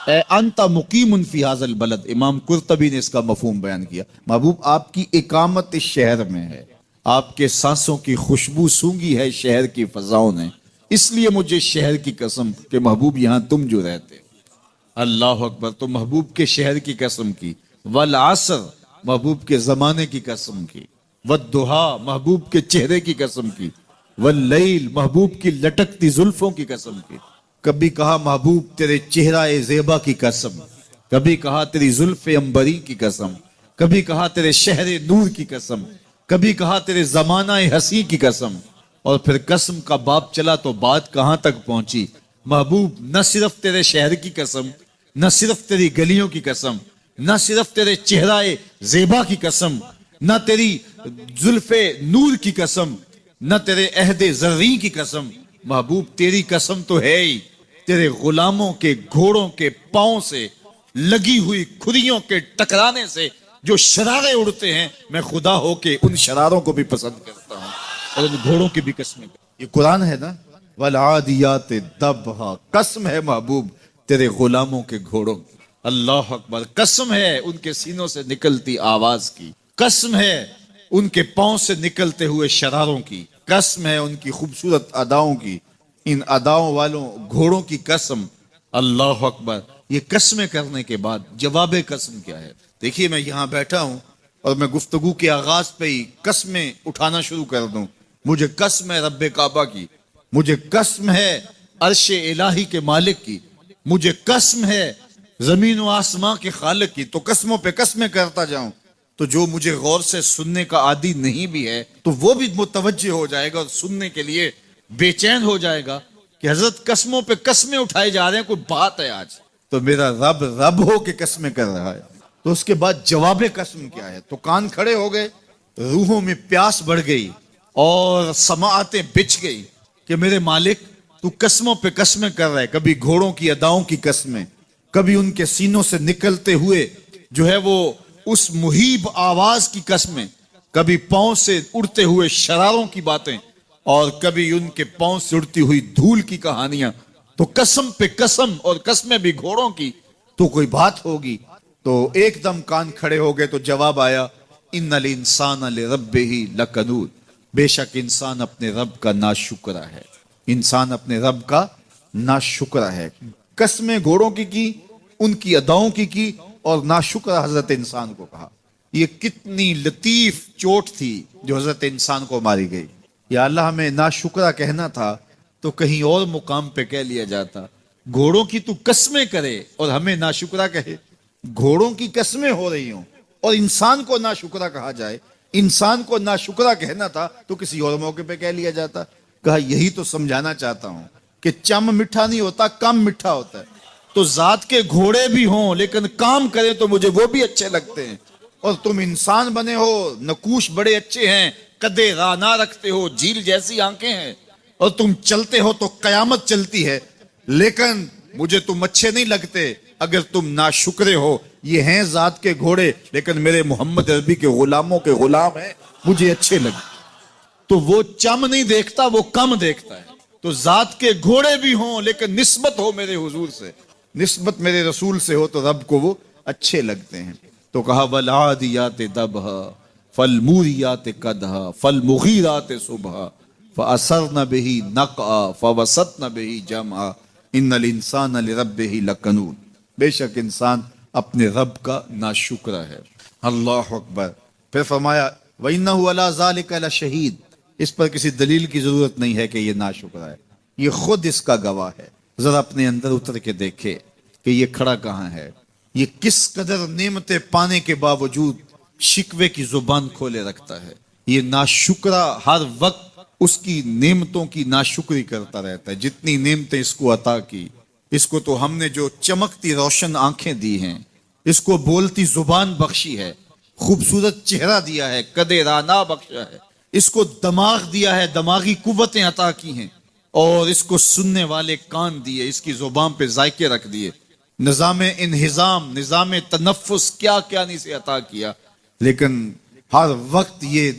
اے انت مقیم فی ھذا البلد، امام قرطبی نے اس کا مفہوم بیان کیا۔ محبوب آپ کی اقامت اس شہر میں ہے، آپ کے سانسوں کی خوشبو سونگی ہے شہر کی فضاؤں نے، اس لیے مجھے شہر کی قسم کہ محبوب یہاں تم جو رہتے۔ اللہ اکبر۔ تو محبوب کے شہر کی قسم کی، والعصر، محبوب کے زمانے کی قسم کی، والضحا، محبوب کے چہرے کی قسم کی، واللیل، محبوب کی لٹکتی زلفوں کی قسم کی۔ کبھی کہا محبوب تیرے چہرہ زیبا کی قسم، کبھی کہا تیری زلف عنبری کی قسم، کبھی کہا تیرے شہر نور کی قسم، کبھی کہا تیرے زمانہ ہنسی کی قسم۔ اور پھر قسم کا باب چلا تو بات کہاں تک پہنچی؟ محبوب نہ صرف تیرے شہر کی قسم، نہ صرف تیری گلیوں کی قسم، نہ صرف تیرے چہرہ زیبا کی قسم، نہ تیری زلف نور کی قسم، نہ تیرے عہد زرعی کی قسم، محبوب تیری قسم تو ہے ہی تیرے غلاموں کے گھوڑوں کے پاؤں سے لگی ہوئی کھریوں کے ٹکرانے سے جو شرارے اڑتے ہیں، میں خدا ہو کے ان شراروں کو بھی پسند کرتا ہوں اور ان گھوڑوں کی بھی قسمیں۔ یہ قرآن ہے نا، والعادیات ضبحا، قسم ہے محبوب تیرے غلاموں کے گھوڑوں کی۔ اللہ اکبر۔ قسم ہے ان کے سینوں سے نکلتی آواز کی، قسم ہے ان کے پاؤں سے نکلتے ہوئے شراروں کی، قسم ہے ان کی خوبصورت اداؤں کی، ان اداؤں والوں گھوڑوں کی قسم۔ اللہ اکبر۔ یہ قسمیں کرنے کے بعد جواب قسم کیا ہے؟ دیکھیے میں یہاں بیٹھا ہوں اور میں گفتگو کے آغاز پہ ہی قسمیں اٹھانا شروع کر دوں۔ مجھے قسم ہے رب کعبہ کی، مجھے قسم ہے عرش الہی کے مالک کی، مجھے قسم ہے زمین و آسمان کے خالق کی، تو قسموں پہ قسمیں کرتا جاؤں تو جو مجھے غور سے سننے کا عادی نہیں بھی ہے تو وہ بھی متوجہ ہو جائے گا اور سننے کے لیے بے چین ہو جائے گا کہ حضرت قسموں پہ قسمیں اٹھائے جا رہے ہیں، کوئی بات ہے آج تو میرا رب رب ہو کے قسمیں کر رہا ہے۔ تو اس کے بعد جواب قسم کیا ہے؟ تو کان کھڑے ہو گئے، روحوں میں پیاس بڑھ گئی اور سماعتیں بچھ گئی کہ میرے مالک تو قسموں پہ قسمیں کر رہا ہے، کبھی گھوڑوں کی اداؤں کی قسمیں، کبھی ان کے سینوں سے نکلتے ہوئے جو ہے وہ اس مہیب آواز کی قسمیں، کبھی پاؤں سے اڑتے ہوئے شراروں کی باتیں، اور کبھی ان کے پاؤں سے اڑتی ہوئی دھول کی کہانیاں۔ تو قسم پہ قسم، اور قسمیں بھی گھوڑوں کی، تو کوئی بات ہوگی۔ تو ایک دم کان کھڑے ہو گئے تو جواب آیا ان الانسان لربہ لکنود، بے شک انسان اپنے رب کا ناشکرا ہے، انسان اپنے رب کا ناشکرا ہے۔ قسمیں گھوڑوں کی ان کی اداؤں کی اور ناشکرا حضرت انسان کو کہا۔ یہ کتنی لطیف چوٹ تھی جو حضرت انسان کو ماری گئی۔ یا اللہ ہمیں ناشکرا کہنا تھا تو کہیں اور مقام پہ کہہ لیا جاتا۔ گھوڑوں کی تو قسمیں کرے اور ہمیں ناشکرا کہے، گھوڑوں کی قسمیں ہو رہی ہوں اور انسان کو ناشکرا کہا جائے، انسان کو ناشکرا کہنا تھا تو کسی اور موقع پہ کہہ لیا جاتا۔ کہا یہی تو سمجھانا چاہتا ہوں کہ چم میٹھا نہیں ہوتا، کم میٹھا ہوتا ہے۔ تو ذات کے گھوڑے بھی ہوں لیکن کام کریں تو مجھے وہ بھی اچھے لگتے ہیں، اور تم انسان بنے ہو، نقوش بڑے اچھے ہیں، قدے رانا رکھتے ہو، جھیل جیسی آنکھیں ہیں، اور تم چلتے ہو تو قیامت چلتی ہے، لیکن مجھے تم اچھے نہیں لگتے۔ اگر تم ناشکرے ہو. یہ ہیں ذات کے گھوڑے لیکن میرے محمد عربی کے غلاموں کے غلام ہیں, مجھے اچھے لگے. تو وہ چم نہیں دیکھتا, وہ کم دیکھتا ہے. تو ذات کے گھوڑے بھی ہوں لیکن نسبت ہو میرے حضور سے, نسبت میرے رسول سے ہو تو رب کو وہ اچھے لگتے ہیں. تو کہا والعادیات ضبحا فالموریات قدحا فالمغیرات صبحا فأثرن به نقعا فوسطن به جمعا ان الانسان لربه لکنود. بے شک انسان اپنے رب کا ناشکرہ ہے. اللہ اکبر. پھر فرمایا وَإِنَّهُ عَلَى ذَلِكَ لَشَهِيدٌ. اس پر کسی دلیل کی ضرورت نہیں ہے کہ یہ ناشکرہ ہے, یہ خود اس کا گواہ ہے. ذرا اپنے اندر اتر کے دیکھے کہ یہ کھڑا کہاں ہے, یہ کس قدر نعمتیں پانے کے باوجود شکوے کی زبان کھولے رکھتا ہے. یہ ناشکرہ ہر وقت اس کی نعمتوں کی ناشکری کرتا رہتا ہے. جتنی نعمتیں اس کو عطا کی, اس کو تو ہم نے جو چمکتی روشن آنکھیں دی ہیں, اس کو بولتی زبان بخشی ہے, خوبصورت چہرہ دیا ہے, قد رانا بخشا ہے, اس کو دماغ دیا ہے, دماغی قوتیں عطا کی ہیں, اور اس کو سننے والے کان دیے, اس کی زبان پہ ذائقے رکھ دیے, نظام انہضام, نظام تنفس, کیا کیا نہیں سے عطا کیا. لیکن ہر وقت یہ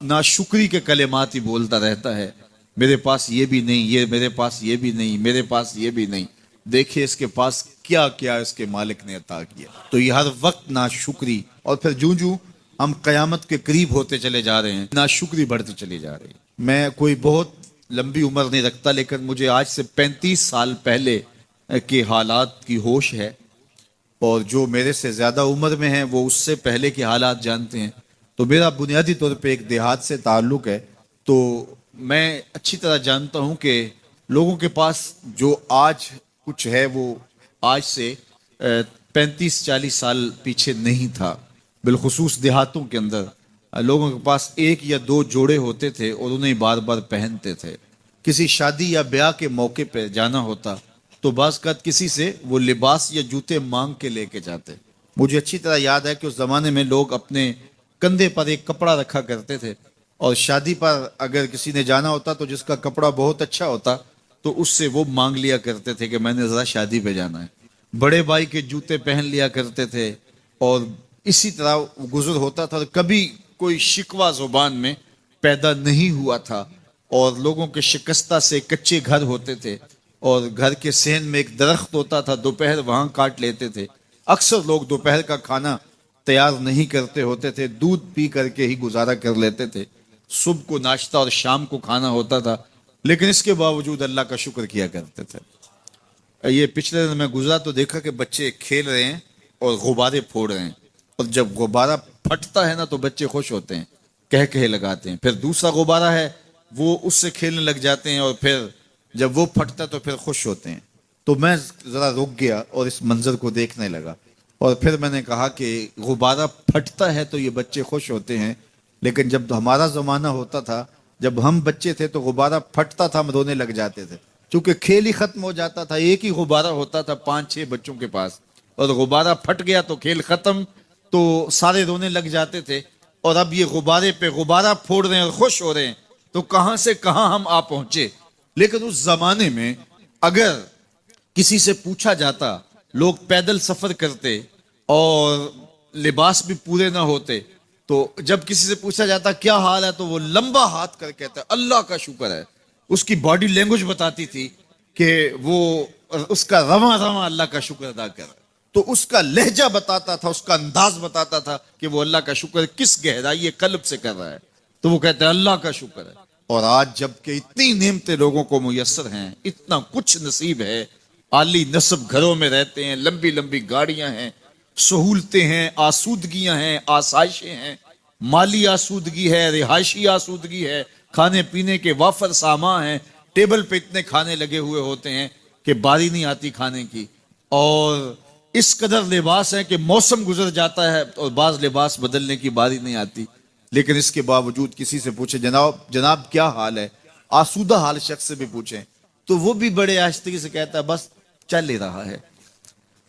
ناشکری کے کلمات ہی بولتا رہتا ہے. میرے پاس یہ بھی نہیں, یہ میرے پاس یہ بھی نہیں, میرے پاس یہ بھی نہیں. دیکھیں اس کے پاس کیا کیا اس کے مالک نے عطا کیا. تو یہ ہر وقت ناشکری. اور پھر جوں جوں ہم قیامت کے قریب ہوتے چلے جا رہے ہیں, ناشکری بڑھتی چلی جا رہی ہے. میں کوئی بہت لمبی عمر نہیں رکھتا, لیکن مجھے آج سے 35 سال پہلے کے حالات کی ہوش ہے, اور جو میرے سے زیادہ عمر میں ہیں وہ اس سے پہلے کے حالات جانتے ہیں. تو میرا بنیادی طور پہ ایک دیہات سے تعلق ہے, تو میں اچھی طرح جانتا ہوں کہ لوگوں کے پاس جو آج کچھ ہے وہ آج سے 35-40 سال پیچھے نہیں تھا. بالخصوص دیہاتوں کے اندر لوگوں کے پاس 1 یا 2 جوڑے ہوتے تھے اور انہیں بار بار پہنتے تھے. کسی شادی یا بیاہ کے موقع پہ جانا ہوتا تو بعض اوقات کسی سے وہ لباس یا جوتے مانگ کے لے کے جاتے. مجھے اچھی طرح یاد ہے کہ اس زمانے میں لوگ اپنے کندھے پر ایک کپڑا رکھا کرتے تھے, اور شادی پر اگر کسی نے جانا ہوتا تو جس کا کپڑا بہت اچھا ہوتا تو اس سے وہ مانگ لیا کرتے تھے کہ میں نے ذرا شادی پہ جانا ہے. بڑے بھائی کے جوتے پہن لیا کرتے تھے, اور اسی طرح گزر ہوتا تھا. کبھی کوئی شکوہ زبان میں پیدا نہیں ہوا تھا, اور لوگوں کے شکستہ سے کچے گھر ہوتے تھے, اور گھر کے صحن میں ایک درخت ہوتا تھا, دوپہر وہاں کاٹ لیتے تھے. اکثر لوگ دوپہر کا کھانا تیار نہیں کرتے ہوتے تھے, دودھ پی کر کے ہی گزارا کر لیتے تھے. صبح کو ناشتہ اور شام کو کھانا ہوتا تھا, لیکن اس کے باوجود اللہ کا شکر کیا کرتے تھے. یہ پچھلے دن میں گزرا تو دیکھا کہ بچے کھیل رہے ہیں اور غبارے پھوڑ رہے ہیں, اور جب غبارہ پھٹتا ہے نا تو بچے خوش ہوتے ہیں, کہے لگاتے ہیں. پھر دوسرا غبارہ ہے وہ اس سے کھیلنے لگ جاتے ہیں, اور پھر جب وہ پھٹتا تو پھر خوش ہوتے ہیں. تو میں ذرا رک گیا اور اس منظر کو دیکھنے لگا, اور پھر میں نے کہا کہ غبارہ پھٹتا ہے تو یہ بچے خوش ہوتے ہیں, لیکن جب ہمارا زمانہ ہوتا تھا, جب ہم بچے تھے تو غبارہ پھٹتا تھا, ہم رونے لگ جاتے تھے, چونکہ کھیل ہی ختم ہو جاتا تھا. ایک ہی غبارہ ہوتا تھا 5-6 بچوں کے پاس, اور غبارہ پھٹ گیا تو کھیل ختم, تو سارے رونے لگ جاتے تھے. اور اب یہ غبارے پہ غبارہ پھوڑ رہے ہیں اور خوش ہو رہے ہیں, تو کہاں سے کہاں ہم آ پہنچے. لیکن اس زمانے میں اگر کسی سے پوچھا جاتا, لوگ پیدل سفر کرتے اور لباس بھی پورے نہ ہوتے, تو جب کسی سے پوچھا جاتا کیا حال ہے تو وہ لمبا ہاتھ کر کہتا ہے اللہ کا شکر ہے. اس کی باڈی لینگویج بتاتی تھی کہ وہ اس کا رواں رواں اللہ کا شکر ادا کر رہا ہے. تو اس کا لہجہ بتاتا تھا, اس کا انداز بتاتا تھا کہ وہ اللہ کا شکر کس گہرائی قلب سے کر رہا ہے. تو وہ کہتے ہیں اللہ کا شکر ہے. اور آج جب کہ اتنی نعمتیں لوگوں کو میسر ہیں, اتنا کچھ نصیب ہے, عالی نصب گھروں میں رہتے ہیں, لمبی لمبی گاڑیاں ہیں, سہولتیں ہیں, آسودگیاں ہیں, آسائشیں ہیں, مالی آسودگی ہے, رہائشی آسودگی ہے, کھانے پینے کے وافر سامان ہیں, ٹیبل پہ اتنے کھانے لگے ہوئے ہوتے ہیں کہ باری نہیں آتی کھانے کی, اور اس قدر لباس ہے کہ موسم گزر جاتا ہے اور بعض لباس بدلنے کی باری نہیں آتی. لیکن اس کے باوجود کسی سے پوچھے جناب کیا حال ہے, آسودہ حال شخص سے بھی پوچھیں تو وہ بھی بڑے آہستگی سے کہتا ہے بس چل ہی رہا ہے.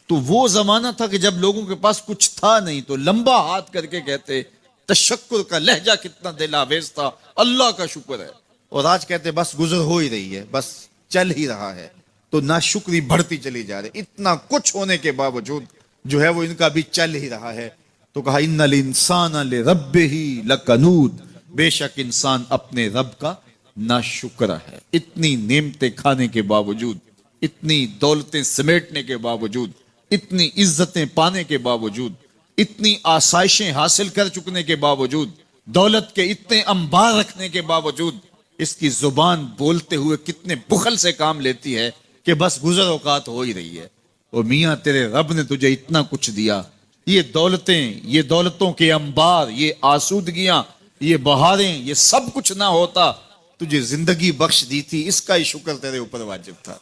تو وہ زمانہ تھا کہ جب لوگوں کے پاس کچھ تھا نہیں تو لمبا ہاتھ کر کے کہتے تشکر کا لہجہ کتنا دل آویز تھا, اللہ کا شکر ہے. اور آج کہتے بس گزر ہو ہی رہی ہے, بس چل ہی رہا ہے. تو ناشکری بڑھتی چلی جا رہی. اتنا کچھ ہونے کے باوجود جو ہے وہ ان کا بھی چل ہی رہا ہے. تو کہا ان الانسان لربہ لکنود، بے شک انسان اپنے رب کا ناشکر ہے. اتنی نعمتیں کھانے کے باوجود، اتنی دولتیں سمیٹنے کے باوجود، اتنی عزتیں پانے کے باوجود، اتنی آسائشیں حاصل کر چکنے کے باوجود، دولت کے اتنے انبار رکھنے کے باوجود، اس کی زبان بولتے ہوئے کتنے بخل سے کام لیتی ہے کہ بس گزر اوقات ہو ہی رہی ہے. اور میاں تیرے رب نے تجھے اتنا کچھ دیا، یہ دولتیں، یہ دولتوں کے انبار، یہ آسودگیاں، یہ بہاریں، یہ سب کچھ نہ ہوتا، تجھے زندگی بخش دی تھی، اس کا ہی شکر تیرے اوپر واجب تھا.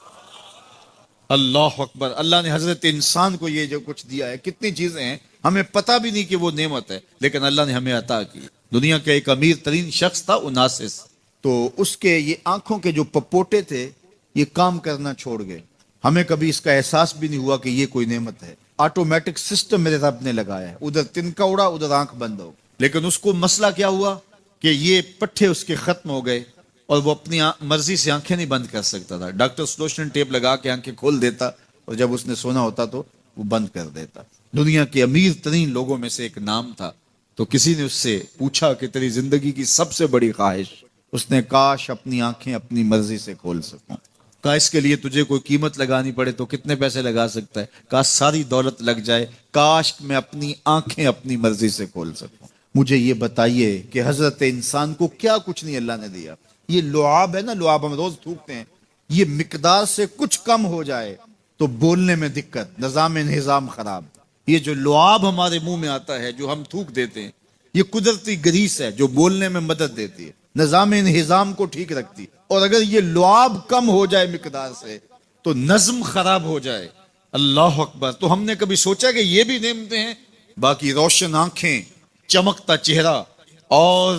اللہ اکبر. اللہ نے حضرت انسان کو یہ جو کچھ دیا ہے، کتنی چیزیں ہیں ہمیں پتہ بھی نہیں کہ وہ نعمت ہے، لیکن اللہ نے ہمیں عطا کی. دنیا کا ایک امیر ترین شخص تھا اناسس، تو اس کے یہ آنکھوں کے جو پپوٹے تھے یہ کام کرنا چھوڑ گئے. ہمیں کبھی اس کا احساس بھی نہیں ہوا کہ یہ کوئی نعمت ہے. آٹومیٹک سسٹم میرے رب نے لگایا ہے، ادھر تنکا اڑا ادھر آنکھ بند ہو. لیکن اس کو مسئلہ کیا ہوا کہ یہ پٹھے اس کے ختم ہو گئے اور وہ اپنی مرضی سے آنکھیں نہیں بند کر سکتا تھا. ڈاکٹر سلوشن ٹیپ لگا کے آنکھیں کھول دیتا اور جب اس نے سونا ہوتا تو وہ بند کر دیتا. دنیا کے امیر ترین لوگوں میں سے ایک نام تھا. تو کسی نے اس سے پوچھا کہ تیری زندگی کی سب سے بڑی خواہش؟ اس نے کاش اپنی آنکھیں اپنی مرضی سے کھول سکوں. کہا اس کے لیے تجھے کوئی قیمت لگانی پڑے تو کتنے پیسے لگا سکتا ہے؟ کہا ساری دولت لگ جائے، کاش میں اپنی آنکھیں اپنی مرضی سے کھول سکوں. مجھے یہ بتائیے کہ حضرت انسان کو کیا کچھ نہیں اللہ نے دیا. یہ لعاب ہے نا، لعاب ہم روز تھوکتے ہیں، یہ مقدار سے کچھ کم ہو جائے تو بولنے میں دقت، نظام خراب. یہ جو لعاب ہمارے منہ میں آتا ہے جو ہم تھوک دیتے ہیں، یہ قدرتی گریس ہے جو بولنے میں مدد دیتی ہے، نظام کو ٹھیک رکھتی. اور اگر یہ لعاب کم ہو جائے مقدار سے تو نظم خراب ہو جائے. اللہ اکبر. تو ہم نے کبھی سوچا کہ یہ بھی نعمتیں ہیں؟ باقی روشن آنکھیں، چمکتا چہرہ اور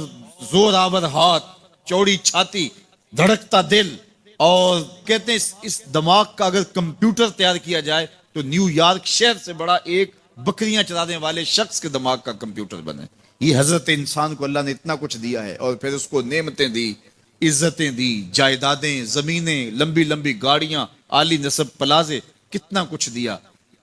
زور آور ہاتھ، چوڑی چھاتی، دھڑکتا دل، اور کہتے ہیں اس دماغ کا اگر کمپیوٹر تیار کیا جائے تو نیو یارک شہر سے بڑا ایک بکریاں چرانے والے شخص کے دماغ کا کمپیوٹر بنے. یہ حضرت انسان کو اللہ نے اتنا کچھ دیا ہے اور پھر اس کو نعمتیں دی، عزتیں دی، جائیدادیں، زمینیں، لمبی لمبی گاڑیاں، عالی نسب پلازے، کتنا کچھ دیا.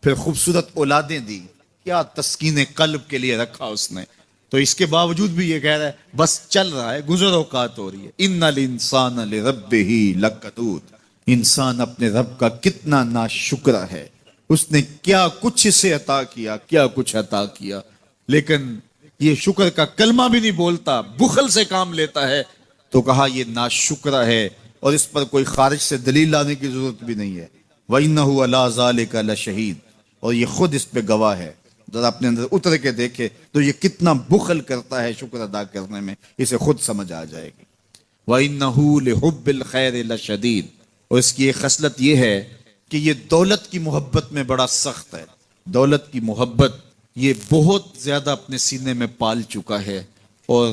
پھر خوبصورت اولادیں دی، کیا تسکین قلب کے لیے رکھا اس نے. تو اس کے باوجود بھی یہ کہہ رہا ہے بس چل رہا ہے، گزر اوقات ہو رہی ہے. ان الانسان لربہ لکنود. انسان اپنے رب کا کتنا ناشکر ہے. اس نے کیا کچھ اسے عطا کیا، کیا کچھ عطا کیا، لیکن یہ شکر کا کلمہ بھی نہیں بولتا، بخل سے کام لیتا ہے. تو کہا یہ ناشکر ہے اور اس پر کوئی خارج سے دلیل لانے کی ضرورت بھی نہیں ہے. وَإِنَّهُ عَلَىٰ ذَلِكَ لَشَهِيدٌ. اور یہ خود اس پہ گواہ ہے. ذرا اپنے اندر اتر کے دیکھے تو یہ کتنا بخل کرتا ہے شکر ادا کرنے میں، اسے خود سمجھ آ جائے گی. وَإِنَّهُ لِحُبِّ الْخَيْرِ لَشَدِيدٌ. اور اس کی ایک خصلت یہ ہے کہ یہ دولت کی محبت میں بڑا سخت ہے. دولت کی محبت یہ بہت زیادہ اپنے سینے میں پال چکا ہے اور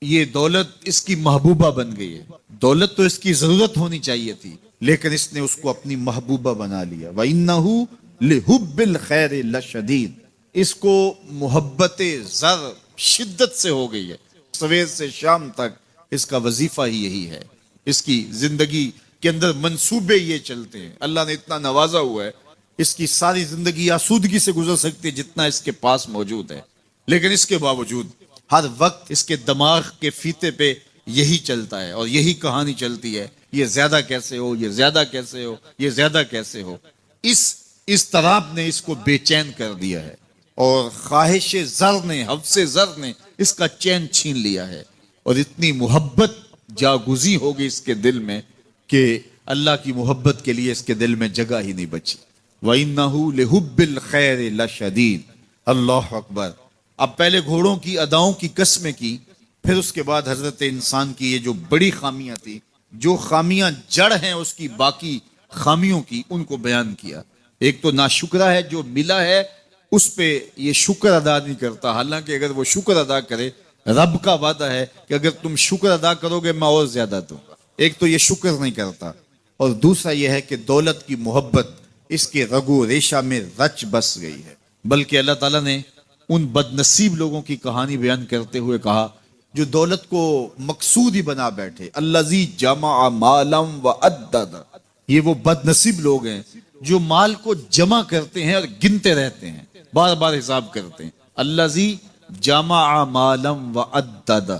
یہ دولت اس کی محبوبہ بن گئی ہے. دولت تو اس کی ضرورت ہونی چاہیے تھی لیکن اس نے اس کو اپنی محبوبہ بنا لیا. وَإِنَّهُ لِحُبِّ الْخَيْرِ لَشَدِيدٌ. اس کو محبت زر شدت سے ہو گئی ہے. سویر سے شام تک اس کا وظیفہ ہی یہی ہے. اس کی زندگی کے اندر منصوبے یہ چلتے ہیں. اللہ نے اتنا نوازا ہوا ہے، اس کی ساری زندگی آسودگی سے گزر سکتی ہے جتنا اس کے پاس موجود ہے، لیکن اس کے باوجود ہر وقت اس کے دماغ کے فیتے پہ یہی چلتا ہے اور یہی کہانی چلتی ہے، یہ زیادہ کیسے ہو، یہ زیادہ کیسے ہو، یہ زیادہ کیسے ہو. اس اضطراب نے اس کو بے چین کر دیا ہے اور خواہش زر نے، حوث زر نے اس کا چین چھین لیا ہے اور اتنی محبت جاگزی ہوگی اس کے دل میں کہ اللہ کی محبت کے لیے اس کے دل میں جگہ ہی نہیں بچی. وَإِنَّهُ لِحُبِّ الْخَيْرِ لَشَدِيدٌ. اللہ اکبر. اب پہلے گھوڑوں کی اداؤں کی قسمیں کی، پھر اس کے بعد حضرت انسان کی یہ جو بڑی خامیاں تھی، جو خامیاں جڑ ہیں اس کی باقی خامیوں کی، ان کو بیان کیا. ایک تو ناشکرہ ہے، جو ملا ہے اس پہ یہ شکر ادا نہیں کرتا، حالانکہ اگر وہ شکر ادا کرے، رب کا وعدہ ہے کہ اگر تم شکر ادا کرو گے میں اور زیادہ دوں گا. ایک تو یہ شکر نہیں کرتا اور دوسرا یہ ہے کہ دولت کی محبت اس کے رگو ریشہ میں رچ بس گئی ہے. بلکہ اللہ تعالیٰ نے ان بد نصیب لوگوں کی کہانی بیان کرتے ہوئے کہا جو دولت کو مقصود ہی بنا بیٹھے. الذی جمع مالا وعدد. یہ وہ بد نصیب لوگ ہیں جو مال کو جمع کرتے ہیں اور گنتے رہتے ہیں، بار بار حساب کرتے ہیں. الذی جمع مالا وعدد،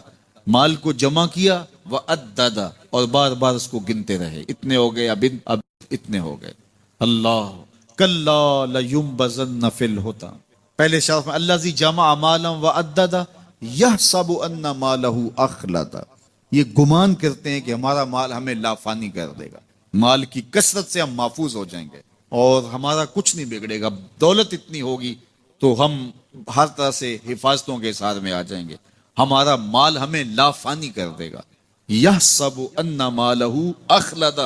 مال کو جمع کیا وعدد، اور بار بار اس کو گنتے رہے، اتنے ہو گئے، اب اتنے ہو گئے. اللہ کلا لینبذن فی الحطام. پہلے شرف میں الذی جمع مالا وعدد یحسب ان مالہ اخلد، یہ گمان کرتے ہیں کہ ہمارا مال ہمیں لافانی کر دے گا، مال کی کثرت سے ہم محفوظ ہو جائیں گے اور ہمارا کچھ نہیں بگڑے گا، دولت اتنی ہوگی تو ہم ہر طرح سے حفاظتوں کے ساتھ میں آ جائیں گے، ہمارا مال ہمیں لافانی کر دے گا. یحسب ان مالہ اخلد،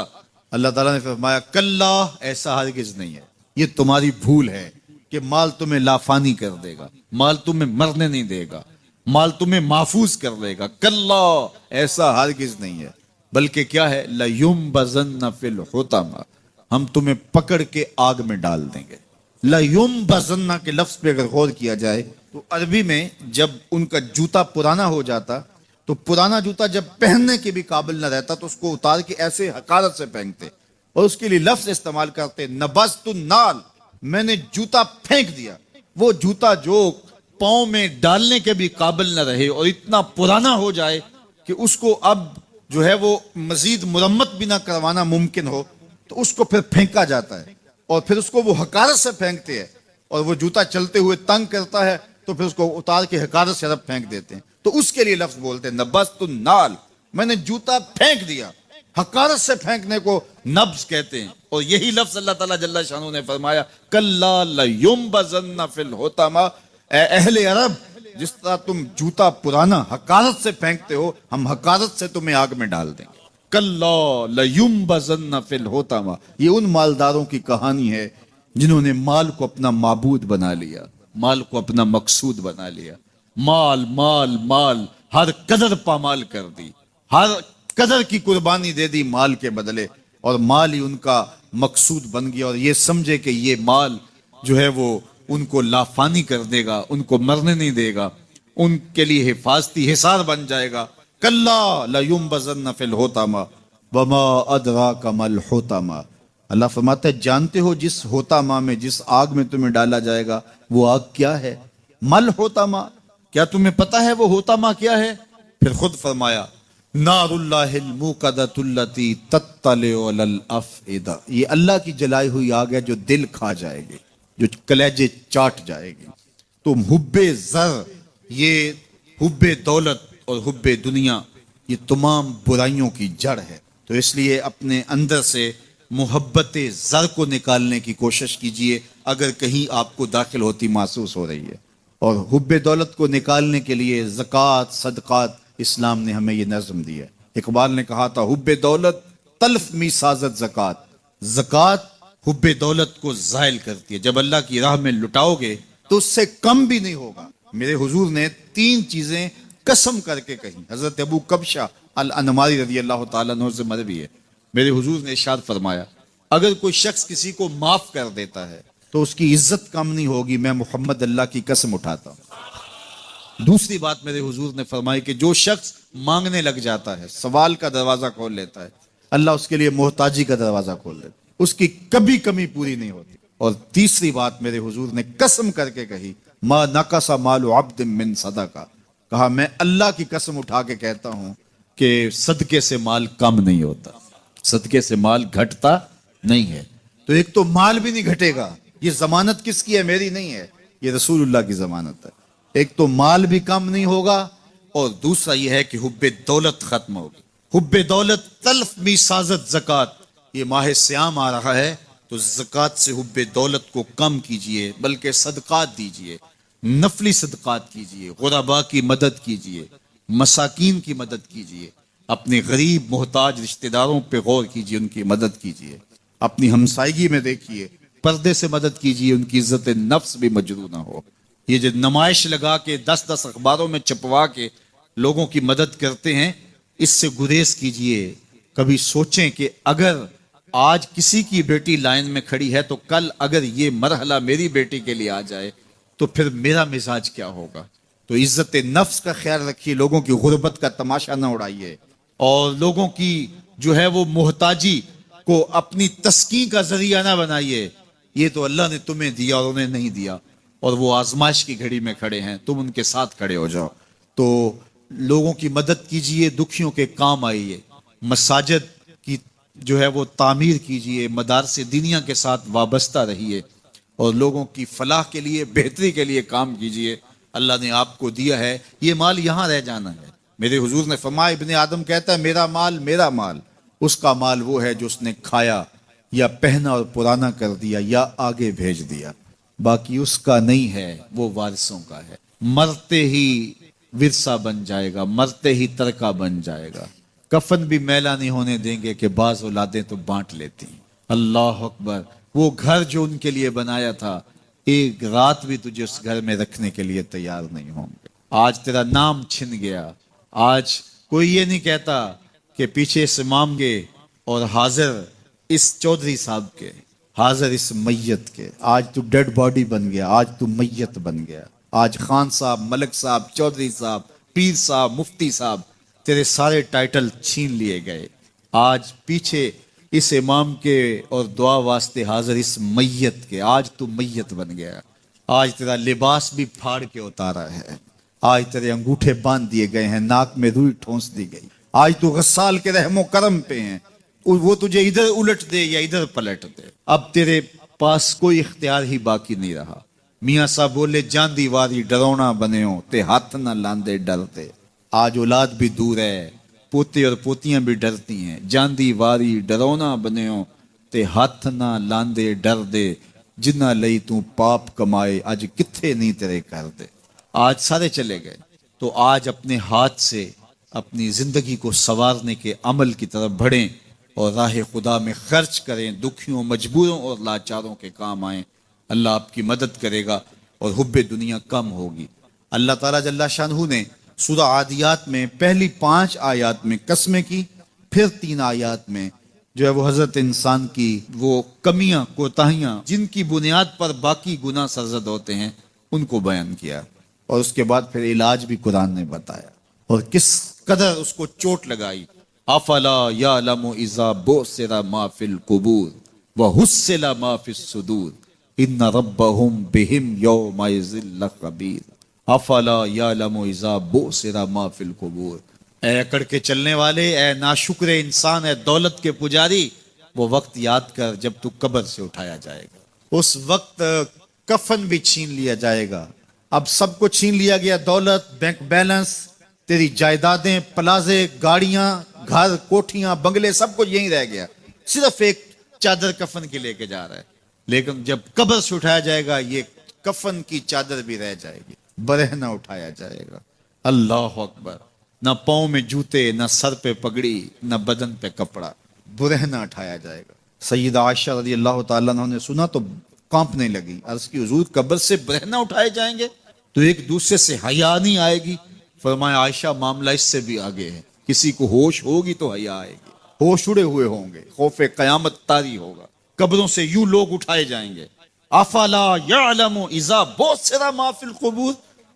اللہ تعالیٰ نے فرمایا کلا، ایسا ہرگز نہیں ہے، یہ تمہاری بھول ہے کہ مال تمہیں لافانی کر دے گا، مال تمہیں مرنے نہیں دے گا، مال تمہیں محفوظ کر لے گا. کلا، ایسا ہرگز نہیں ہے، بلکہ کیا ہے، لَيُنبَذَنَّ فِي الْحُطَمَةِ، ہم تمہیں پکڑ کے آگ میں ڈال دیں گے. لَيُنبَذَنَّ کے لفظ پہ اگر غور کیا جائے تو عربی میں جب ان کا جوتا پرانا ہو جاتا تو پرانا جوتا جب پہننے کے بھی قابل نہ رہتا تو اس کو اتار کے ایسے حقارت سے پھینکتے اور اس کے لیے لفظ استعمال کرتے نبذت النال، میں نے جوتا پھینک دیا. وہ جوتا جو پاؤں میں ڈالنے کے بھی قابل نہ رہے اور اتنا پرانا ہو جائے کہ اس کو اب جو ہے وہ مزید مرمت بھی نہ کروانا ممکن ہو، تو اس کو پھر پھینکا جاتا ہے اور پھر اس کو وہ حقارت سے پھینکتے ہیں، اور وہ جوتا چلتے ہوئے تنگ کرتا ہے تو پھر اس کو اتار کے حقارت سے رب پھینک دیتے ہیں. تو اس کے لیے لفظ بولتے ہیں نبذت النال، میں نے جوتا پھینک دیا. حقارت سے پھینکنے کو نبض کہتے ہیں، اور یہی لفظ اللہ تعالیٰ جل شانہ نے فرمایا کلا لینبذن فی الحطمہ. اے اہل عرب، جس طرح تم جوتا پرانا حقارت سے پھینکتے ہو، ہم حقارت سے تمہیں آگ میں ڈال دیں گے. کلا لینبذن فی الحطمہ، یہ ان مالداروں کی کہانی ہے جنہوں نے مال کو اپنا معبود بنا لیا، مال کو اپنا مقصود بنا لیا. مال مال مال، ہر قدر پامال کر دی، ہر قدر کی قربانی دے دی مال کے بدلے، اور مال ہی ان کا مقصود بن گیا، اور یہ سمجھے کہ یہ مال جو ہے وہ ان کو لافانی کر دے گا، ان کو مرنے نہیں دے گا، ان کے لیے حفاظتی حصار بن جائے گا. کلا لینبذن فی الحطمہ وما ادراک ما الحطمہ. اللہ فرماتا ہے جانتے ہو جس حطمہ میں، جس آگ میں تمہیں ڈالا جائے گا، وہ آگ کیا ہے؟ مل حطمہ، کیا تمہیں پتا ہے وہ حطمہ کیا ہے؟ پھر خود فرمایا نار اللہ الموقدۃ التی تطلع علی الافئدہ، یہ اللہ کی جلائی ہوئی آگ ہے جو دل کھا جائے گی، جو کلیجے چاٹ جائے گی. تو حب زر، یہ حب دولت اور حب دنیا، یہ تمام برائیوں کی جڑ ہے. تو اس لیے اپنے اندر سے محبت زر کو نکالنے کی کوشش کیجئے اگر کہیں آپ کو داخل ہوتی محسوس ہو رہی ہے. اور حب دولت کو نکالنے کے لیے زکوٰۃ، صدقات، اسلام نے ہمیں یہ نظم دی ہے. اقبال نے کہا تھا حب دولت تلف می سازت زکوٰۃ، زکوٰۃ حب دولت کو زائل کرتی ہے. جب اللہ کی راہ میں لٹاؤ گے تو اس سے کم بھی نہیں ہوگا. میرے حضور نے 3 چیزیں قسم کر کے کہیں. حضرت ابو کبشہ الانماری رضی اللہ تعالیٰ عنہ سے مروی ہے، میرے حضور نے ارشاد فرمایا اگر کوئی شخص کسی کو معاف کر دیتا ہے تو اس کی عزت کم نہیں ہوگی، میں محمد اللہ کی قسم اٹھاتا ہوں. دوسری بات میرے حضور نے فرمائی کہ جو شخص مانگنے لگ جاتا ہے، سوال کا دروازہ کھول لیتا ہے، اللہ اس کے لیے محتاجی کا دروازہ کھول دیتا ہے، اس کی کبھی کمی پوری نہیں ہوتی. اور تیسری بات میرے حضور نے قسم کر کے کہی ما نقص مال عبد من صدقہ، کہا میں اللہ کی قسم اٹھا کے کہتا ہوں کہ صدقے سے مال کم نہیں ہوتا، صدقے سے مال گھٹتا نہیں ہے. تو ایک تو مال بھی نہیں گھٹے گا، یہ ضمانت کس کی ہے؟ میری نہیں ہے، یہ رسول اللہ کی ضمانت ہے. ایک تو مال بھی کم نہیں ہوگا، اور دوسرا یہ ہے کہ حب دولت ختم ہوگی. حب دولت تلف می سازت زکوٰۃ. یہ ماہ سیام آ رہا ہے تو زکوٰۃ سے حب دولت کو کم کیجئے، بلکہ صدقات دیجئے، نفلی صدقات کیجئے، غرباء کی مدد کیجئے، مساکین کی مدد کیجئے، اپنے غریب محتاج رشتہ داروں پہ غور کیجئے، ان کی مدد کیجئے، اپنی ہمسائیگی میں دیکھیے، پردے سے مدد کیجئے، ان کی عزت نفس بھی مجروح نہ ہو. یہ جو نمائش لگا کے 10 اخباروں میں چھپوا کے لوگوں کی مدد کرتے ہیں، اس سے گریز کیجئے. کبھی سوچیں کہ اگر آج کسی کی بیٹی لائن میں کھڑی ہے تو کل اگر یہ مرحلہ میری بیٹی کے لیے آ جائے تو پھر میرا مزاج کیا ہوگا. تو عزت نفس کا خیال رکھیے، لوگوں کی غربت کا تماشا نہ اڑائیے، اور لوگوں کی جو ہے وہ محتاجی کو اپنی تسکین کا ذریعہ نہ بنائیے. یہ تو اللہ نے تمہیں دیا اور انہیں نہیں دیا, اور وہ آزمائش کی گھڑی میں کھڑے ہیں, تم ان کے ساتھ کھڑے ہو جاؤ. تو لوگوں کی مدد کیجئے, دکھیوں کے کام آئیے, مساجد کی جو ہے وہ تعمیر کیجئے, مدارس دینیا کے ساتھ وابستہ رہیے, اور لوگوں کی فلاح کے لیے, بہتری کے لیے کام کیجئے. اللہ نے آپ کو دیا ہے, یہ مال یہاں رہ جانا ہے. میرے حضور نے فرمایا, ابن آدم کہتا ہے میرا مال میرا مال. اس کا مال وہ ہے جو اس نے کھایا یا پہنا اور پرانا کر دیا یا آگے بھیج دیا, باقی اس کا نہیں ہے, وہ وارثوں کا ہے. مرتے ہی ورثہ بن جائے گا, مرتے ہی ترکہ بن جائے گا. کفن بھی میلا نہیں ہونے دیں گے کہ بعض اولادیں تو بانٹ لیتی. اللہ اکبر. وہ گھر جو ان کے لیے بنایا تھا, ایک رات بھی تجھے اس گھر میں رکھنے کے لیے تیار نہیں ہوں گے. آج تیرا نام چھن گیا. آج کوئی یہ نہیں کہتا کہ پیچھے اس امام کے اور حاضر اس چودھری صاحب کے, حاضر اس میت کے. آج تو ڈیڈ باڈی بن گیا, آج تو میت بن گیا. آج خان صاحب, ملک صاحب, چودھری صاحب, پیر صاحب, مفتی صاحب, تیرے سارے ٹائٹل چھین لیے گئے. آج پیچھے اس امام کے اور دعا واسطے حاضر اس میت کے, آج تو میت بن گیا. آج تیرا لباس بھی پھاڑ کے اتارا ہے. آج تیرے انگوٹھے باندھ دیے گئے ہیں, ناک میں روئی ٹھونس دی گئی. آج تو غسال کے رحم و کرم پہ ہیں, وہ تجھے ادھر الٹ دے یا ادھر پلٹ دے. اب تیرے پاس کوئی اختیار ہی باقی نہیں رہا. میاں صاحب بولے, جان دیواری ڈرونا بنے ہو تے ہاتھ نہ لاندے ڈرتے. آج اولاد بھی دور ہے, پوتے اور پوتیاں بھی ڈرتی ہیں. جان دیواری ڈرونا بنے ہو تے ہاتھ نہ لاندے ڈر دے. جنہ لئی تو پاپ کمائے اج کتھے نہیں تیرے کر دے. آج سارے چلے گئے, تو آج اپنے ہاتھ سے اپنی زندگی کو سنوارنے کے عمل کی طرف بڑھیں اور راہ خدا میں خرچ کریں, دکھیوں, مجبوروں اور لاچاروں کے کام آئیں. اللہ آپ کی مدد کرے گا اور حب دنیا کم ہوگی. اللہ تعالیٰ جل شانہ نے سورہ عادیات میں پہلی 5 آیات میں قسمیں کی, پھر 3 آیات میں جو ہے وہ حضرت انسان کی وہ کمیاں, کوتاہیاں, جن کی بنیاد پر باقی گناہ سرزد ہوتے ہیں, ان کو بیان کیا. اور اس کے بعد پھر علاج بھی قرآن نے بتایا, اور کس قدر اس کو چوٹ لگائی. افلا یعلم اذا بعثر ما فی القبور وحصل ما فی الصدور ان ربهم بهم یومئذ لخبیر. افلا یعلم اذا بعثر ما فی القبور. اے اکڑ کے چلنے والے, اے ناشکر انسان, اے دولت کے پجاری, وہ وقت یاد کر جب تو قبر سے اٹھایا جائے گا. اس وقت کفن بھی چھین لیا جائے گا. اب سب کو چھین لیا گیا, دولت, بینک بیلنس, تیری جائیدادیں, پلازے, گاڑیاں, گھر, کوٹھیاں, بنگلے, سب کچھ یہیں رہ گیا. صرف ایک چادر کفن کی لے کے جا رہا ہے. لیکن جب قبر سے اٹھایا جائے گا, یہ کفن کی چادر بھی رہ جائے گی, برہنہ اٹھایا جائے گا. اللہ اکبر. نہ پاؤں میں جوتے, نہ سر پہ پگڑی, نہ بدن پہ کپڑا, برہنہ اٹھایا جائے گا. سیدہ عائشہ رضی اللہ تعالیٰ عنہ نے سنا تو کانپنے لگی. عرض کی, حضور قبر سے برہنہ اٹھائے جائیں گے تو ایک دوسرے سے حیا نہیں آئے گی؟ فرمایا, عائشہ معاملہ اس سے بھی آگے ہے. کسی کو ہوش ہوگی تو حیا آئے گی, ہوش اڑے ہوئے ہوں گے, خوف قیامت طاری ہوگا. قبروں سے یوں لوگ اٹھائے جائیں گے. افلا یعلم اذا بعثر ما فی القبور.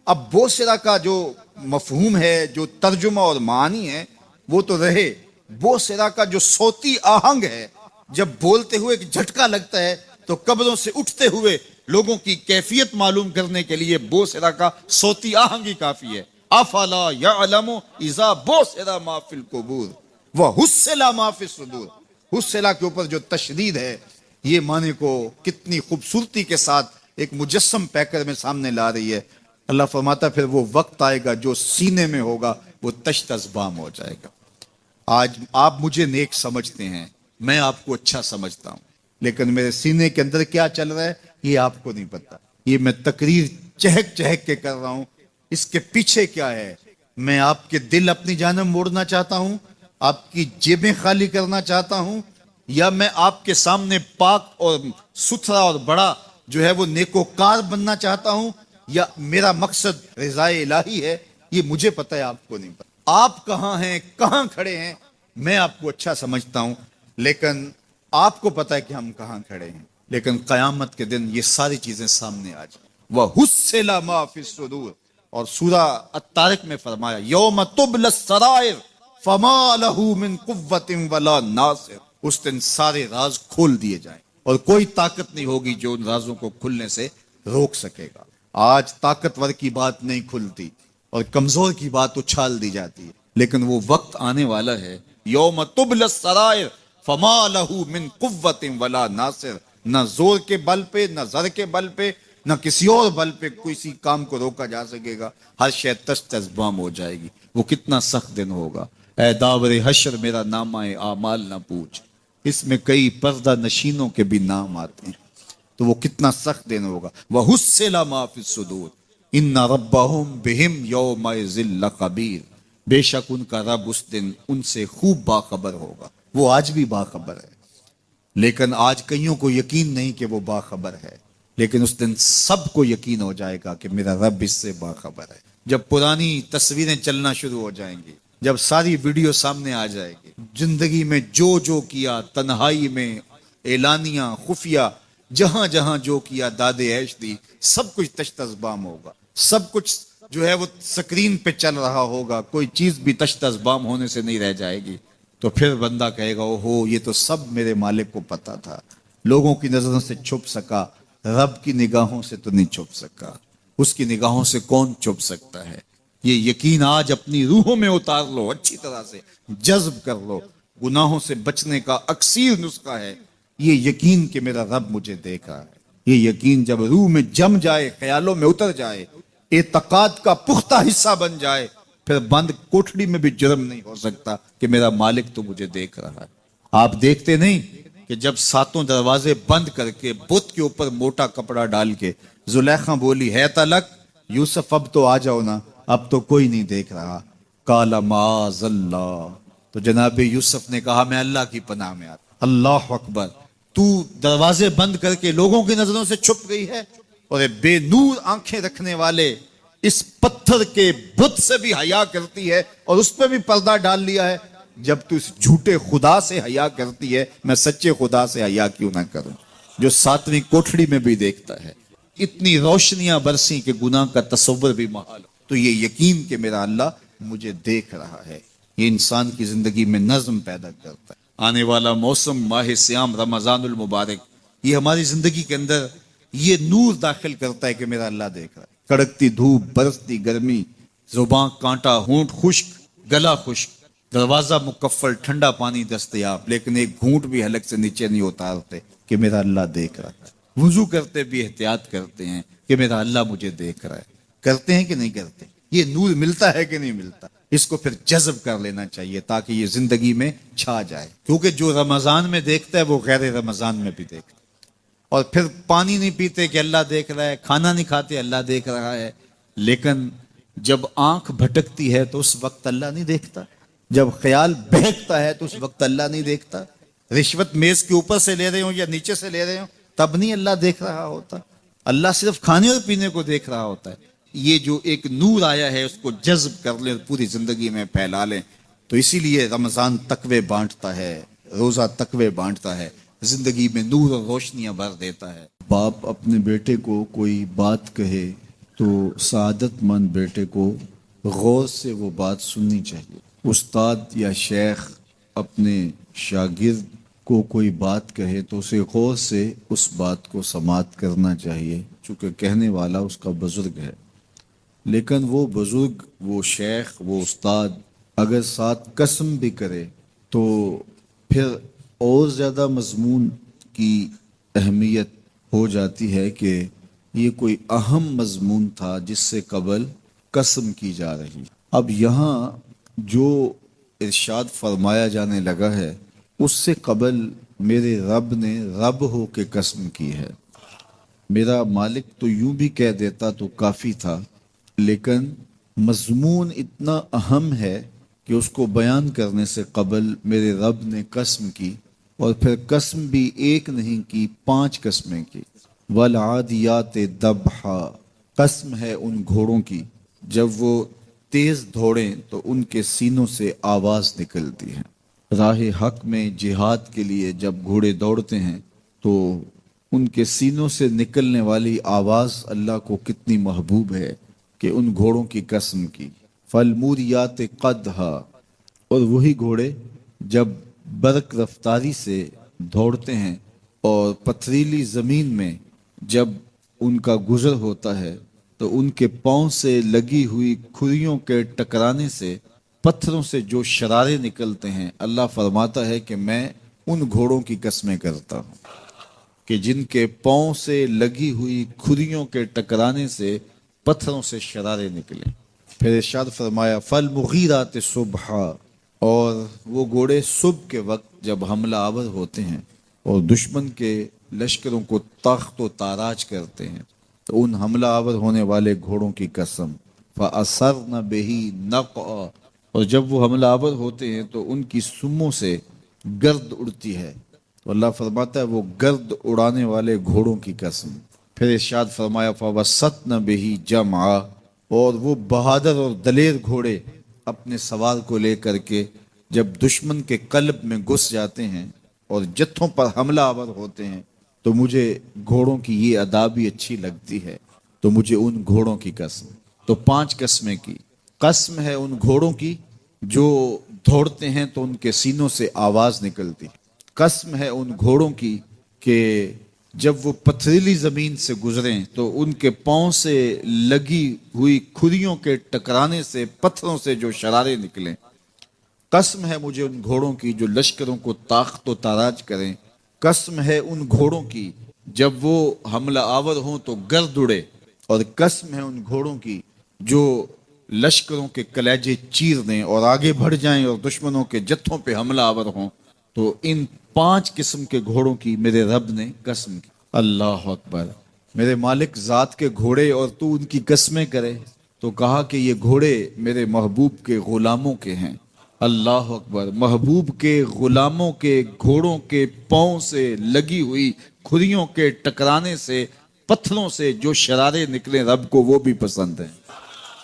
اب بوسرا کا جو مفہوم ہے, جو ترجمہ اور معنی ہے, وہ تو رہے. بوسرا کا جو صوتی آہنگ ہے, جب بولتے ہوئے ایک جھٹکا لگتا ہے تو قبروں سے اٹھتے ہوئے لوگوں کی کیفیت معلوم کرنے کے لیے بوسرا کا صوتی آہنگ ہی کافی ہے. افلا یعلم اذا بعثر ما فی القبور وحصل ما فی الصدور. حصلہ کے اوپر جو تشدید ہے, یہ معنی کو کتنی خوبصورتی کے ساتھ ایک مجسم پیکر میں سامنے لا رہی ہے. اللہ فرماتا پھر وہ وقت آئے گا جو سینے میں ہوگا وہ تشت ازبام ہو جائے گا. آج آپ مجھے نیک سمجھتے ہیں, میں آپ کو اچھا سمجھتا ہوں, لیکن میرے سینے کے اندر کیا چل رہا ہے یہ آپ کو نہیں پتا. یہ میں تقریر چہک چہک کے کر رہا ہوں, اس کے پیچھے کیا ہے؟ میں آپ کے دل اپنی جانب موڑنا چاہتا ہوں, آپ کی جیبیں خالی کرنا چاہتا ہوں, یا میں آپ کے سامنے پاک اور ستھرا اور بڑا جو ہے وہ نیکوکار بننا چاہتا ہوں, یا میرا مقصد رضائے الہی ہے؟ یہ مجھے پتہ ہے, آپ کو نہیں پتہ. آپ کہاں ہیں, کہاں کھڑے ہیں, میں آپ کو اچھا سمجھتا ہوں, لیکن آپ کو پتہ ہے کہ ہم کہاں کھڑے ہیں. لیکن قیامت کے دن یہ ساری چیزیں سامنے آ جائیں. وَحُصِّلَ مَا فِي الصُّدُورِ. اور سورہ الطارق میں فرمایا, یوم تبل السرائر فما لہ من قوت ولا ناصر. اس دن سارے راز کھول دیے جائیں اور کوئی طاقت نہیں ہوگی جو ان رازوں کو کھلنے سے روک سکے گا۔ آج طاقتور کی بات نہیں کھلتی اور کمزور کی بات اچھال دی جاتی ہے، لیکن وہ وقت آنے والا ہے یوم تبل السرائر فما لہ من قوت ولا ناصر، نہ زور کے بل پہ، نہ زر کے بل پہ، نہ کسی اور بل پہ کسی کام کو روکا جا سکے گا، ہر شے تش تش بام ہو جائے گی۔ وہ کتنا سخت دن ہوگا۔ اے داور حشر میرا نامہ اعمال نہ پوچھ، اس میں کئی پردہ نشینوں کے بھی نام آتے ہیں، تو وہ کتنا سخت دن ہوگا۔ وَحُسِّلَ مَا فِي الصُّدُورِ إِنَّ رَبَّهُمْ بِهِمْ يَوْمَئِذٍ لَخَبِيرٌ، بے شک ان کا رب اس دن ان سے خوب باخبر ہوگا۔ وہ آج بھی باخبر ہے، لیکن آج کئیوں کو یقین نہیں کہ وہ باخبر ہے، لیکن اس دن سب کو یقین ہو جائے گا کہ میرا رب اس سے باخبر ہے۔ جب پرانی تصویریں چلنا شروع ہو جائیں گی، جب ساری ویڈیو سامنے آ جائے گی، زندگی میں جو کیا، تنہائی میں، اعلانیہ، خفیہ، جہاں جہاں جو کیا، داد عیش دی، سب کچھ تشت ازبام ہوگا، سب کچھ جو ہے وہ سکرین پہ چل رہا ہوگا، کوئی چیز بھی تشت ازبام ہونے سے نہیں رہ جائے گی۔ تو پھر بندہ کہے گا اوہو یہ تو سب میرے مالک کو پتا تھا، لوگوں کی نظروں سے چھپ سکا، رب کی نگاہوں سے تو نہیں چھپ سکا، اس کی نگاہوں سے کون چھپ سکتا ہے؟ یہ یقین آج اپنی روحوں میں اتار لو، اچھی طرح سے جذب کر لو۔ گناہوں سے بچنے کا اکسیر نسخہ ہے یہ یقین کہ میرا رب مجھے دیکھ رہا ہے۔ یہ یقین جب روح میں جم جائے، خیالوں میں اتر جائے، اعتقاد کا پختہ حصہ بن جائے، پھر بند کوٹھڑی میں بھی جرم نہیں ہو سکتا کہ میرا مالک تو مجھے دیکھ رہا ہے۔ آپ دیکھتے نہیں کہ جب ساتوں دروازے بند کر کے بت کے اوپر موٹا کپڑا ڈال کے زلیخا بولی ہے تلک یوسف اب تو آ جاؤ نا، اب تو کوئی نہیں دیکھ رہا، قال معاذ اللہ، تو جناب یوسف نے کہا میں اللہ کی پناہ میں آتا۔ اللہ اکبر، تو دروازے بند کر کے لوگوں کی نظروں سے چھپ گئی ہے، اور بے نور آنکھیں رکھنے والے اس پتھر کے بت سے بھی حیا کرتی ہے اور اس پہ بھی پردہ ڈال لیا ہے۔ جب تو اس جھوٹے خدا سے حیا کرتی ہے، میں سچے خدا سے حیا کیوں نہ کروں جو ساتویں کوٹھڑی میں بھی دیکھتا ہے۔ اتنی روشنیاں برسی کہ گناہ کا تصور بھی محال ہو۔ تو یہ یقین کہ میرا اللہ مجھے دیکھ رہا ہے، یہ انسان کی زندگی میں نظم پیدا کرتا ہے۔ آنے والا موسم ماہ سیام رمضان المبارک، یہ ہماری زندگی کے اندر یہ نور داخل کرتا ہے کہ میرا اللہ دیکھ رہا ہے۔ کڑکتی دھوپ، برستی گرمی، زباں کانٹا، ہونٹ خشک، گلا خشک، دروازہ مکفل، ٹھنڈا پانی دستیاب، لیکن ایک گھونٹ بھی حلق سے نیچے نہیں اتارتے کہ میرا اللہ دیکھ رہا ہے۔ وضو کرتے بھی احتیاط کرتے ہیں کہ میرا اللہ مجھے دیکھ رہا ہے۔ کرتے ہیں کہ نہیں کرتے؟ یہ نور ملتا ہے کہ نہیں ملتا؟ اس کو پھر جذب کر لینا چاہیے تاکہ یہ زندگی میں چھا جائے، کیونکہ جو رمضان میں دیکھتا ہے وہ غیر رمضان میں بھی دیکھتا ہے۔ اور پھر پانی نہیں پیتے کہ اللہ دیکھ رہا ہے، کھانا نہیں کھاتے اللہ دیکھ رہا ہے، لیکن جب آنکھ بھٹکتی ہے تو اس وقت اللہ نہیں دیکھتا، جب خیال بہکتا ہے تو اس وقت اللہ نہیں دیکھتا، رشوت میز کے اوپر سے لے رہے ہوں یا نیچے سے لے رہے ہوں تب نہیں اللہ دیکھ رہا ہوتا، اللہ صرف کھانے اور پینے کو دیکھ رہا ہوتا ہے۔ یہ جو ایک نور آیا ہے اس کو جذب کر لیں، پوری زندگی میں پھیلا لیں۔ تو اسی لیے رمضان تقوی بانٹتا ہے، روزہ تقوی بانٹتا ہے، زندگی میں نور اور روشنیاں بھر دیتا ہے۔ باپ اپنے بیٹے کو کوئی بات کہے تو سعادت مند بیٹے کو غور سے وہ بات سننی چاہیے۔ استاد یا شیخ اپنے شاگرد کو کوئی بات کہے تو اسے غور سے اس بات کو سماعت کرنا چاہیے، چونکہ کہنے والا اس کا بزرگ ہے۔ لیکن وہ بزرگ، وہ شیخ، وہ استاد اگر ساتھ قسم بھی کرے تو پھر اور زیادہ مضمون کی اہمیت ہو جاتی ہے کہ یہ کوئی اہم مضمون تھا جس سے قبل قسم کی جا رہی۔ اب یہاں جو ارشاد فرمایا جانے لگا ہے اس سے قبل میرے رب نے رب ہو کے قسم کی ہے۔ میرا مالک تو یوں بھی کہہ دیتا تو کافی تھا، لیکن مضمون اتنا اہم ہے کہ اس کو بیان کرنے سے قبل میرے رب نے قسم کی، اور پھر قسم بھی ایک نہیں کی، 5 قسمیں کی۔ والعادیات ضبحا، قسم ہے ان گھوڑوں کی جب وہ تیز دوڑیں تو ان کے سینوں سے آواز نکلتی ہے۔ راہ حق میں جہاد کے لیے جب گھوڑے دوڑتے ہیں تو ان کے سینوں سے نکلنے والی آواز اللہ کو کتنی محبوب ہے کہ ان گھوڑوں کی قسم کی۔ فالموریات قدحا، اور وہی گھوڑے جب برق رفتاری سے دوڑتے ہیں اور پتھریلی زمین میں جب ان کا گزر ہوتا ہے تو ان کے پاؤں سے لگی ہوئی کھریوں کے ٹکرانے سے پتھروں سے جو شرارے نکلتے ہیں، اللہ فرماتا ہے کہ میں ان گھوڑوں کی قسمیں کرتا ہوں کہ جن کے پاؤں سے لگی ہوئی کھریوں کے ٹکرانے سے پتھروں سے شرارے نکلے۔ پھر ارشاد فرمایا فالمغیرات صبح، اور وہ گھوڑے صبح کے وقت جب حملہ آور ہوتے ہیں اور دشمن کے لشکروں کو تخت و تاراج کرتے ہیں تو ان حملہ آور ہونے والے گھوڑوں کی قسم فَأَثَرْنَ بِهِ نَقْعًا، اور جب وہ حملہ آور ہوتے ہیں تو ان کی سموں سے گرد اڑتی ہے، تو اللہ فرماتا ہے وہ گرد اڑانے والے گھوڑوں کی قسم۔ پھر ارشاد فرمایا فَوَسَّطْنَ بِهِ جَمْعًا، اور وہ بہادر اور دلیر گھوڑے اپنے سوار کو لے کر کے جب دشمن کے قلب میں گھس جاتے ہیں اور جتھوں پر حملہ آور ہوتے ہیں تو مجھے گھوڑوں کی یہ ادا بھی اچھی لگتی ہے، تو مجھے ان گھوڑوں کی قسم۔ تو 5 قسمیں کی قسم ہے ان گھوڑوں کی جو دوڑتے ہیں تو ان کے سینوں سے آواز نکلتی، قسم ہے ان گھوڑوں کی کہ جب وہ پتھریلی زمین سے گزریں تو ان کے پاؤں سے لگی ہوئی کھریوں کے ٹکرانے سے پتھروں سے جو شرارے نکلیں، قسم ہے مجھے ان گھوڑوں کی جو لشکروں کو تاخت و تاراج کریں، قسم ہے ان گھوڑوں کی جب وہ حملہ آور ہوں تو گرد اڑے، اور قسم ہے ان گھوڑوں کی جو لشکروں کے کلیجے چیر دیں اور آگے بڑھ جائیں اور دشمنوں کے جتھوں پہ حملہ آور ہوں۔ تو ان 5 قسم کے گھوڑوں کی میرے رب نے قسم کی۔ اللہ اکبر، میرے مالک ذات کے گھوڑے اور تو ان کی قسمیں کرے، تو کہا کہ یہ گھوڑے میرے محبوب کے غلاموں کے ہیں۔ اللہ اکبر، محبوب کے غلاموں کے گھوڑوں کے پاؤں سے لگی ہوئی کھریوں کے ٹکرانے سے پتھروں سے جو شرارے نکلے رب کو وہ بھی پسند ہیں۔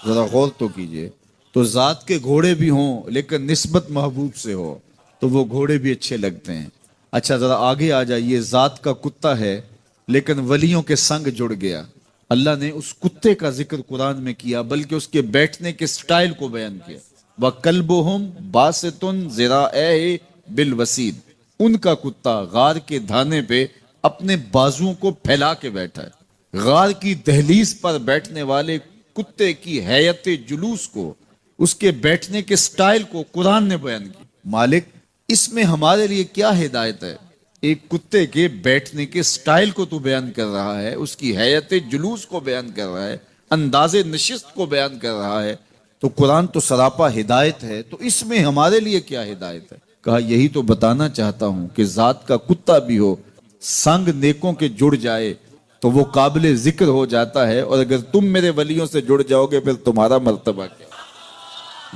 ذرا غور تو کیجئے، تو ذات کے گھوڑے بھی ہوں لیکن نسبت محبوب سے ہو تو وہ گھوڑے بھی اچھے لگتے ہیں۔ اچھا ذرا آگے آ جائیے، ذات کا کتا ہے لیکن ولیوں کے سنگ جڑ گیا، اللہ نے اس کتے کا ذکر قرآن میں کیا بلکہ اس کے بیٹھنے کے سٹائل کو بیان کیا۔ وَكَلْبُهُمْ بَاسِطٌ ذِرَاعَيْهِ بِالْوَسِيدِ، ان کا کتا غار کے دھانے پہ اپنے بازوؤں کو پھیلا کے بیٹھا ہے۔ غار کی دہلیز پر بیٹھنے والے کتے کی حیت جلوس کو، اس کے بیٹھنے کے سٹائل کو قرآن نے بیان کیا۔ مالک اس میں ہمارے لیے کیا ہدایت ہے؟ ایک کتے کے بیٹھنے کے سٹائل کو تو بیان کر رہا ہے، اس کی حیت جلوس کو بیان کر رہا ہے، انداز نشست کو بیان کر رہا ہے، تو قرآن تو سراپا ہدایت ہے، تو اس میں ہمارے لیے کیا ہدایت ہے؟ کہا یہی تو بتانا چاہتا ہوں کہ ذات کا کتا بھی ہو، سنگ نیکوں کے جڑ جائے تو وہ قابل ذکر ہو جاتا ہے، اور اگر تم میرے ولیوں سے جڑ جاؤ گے پھر تمہارا مرتبہ کیا؟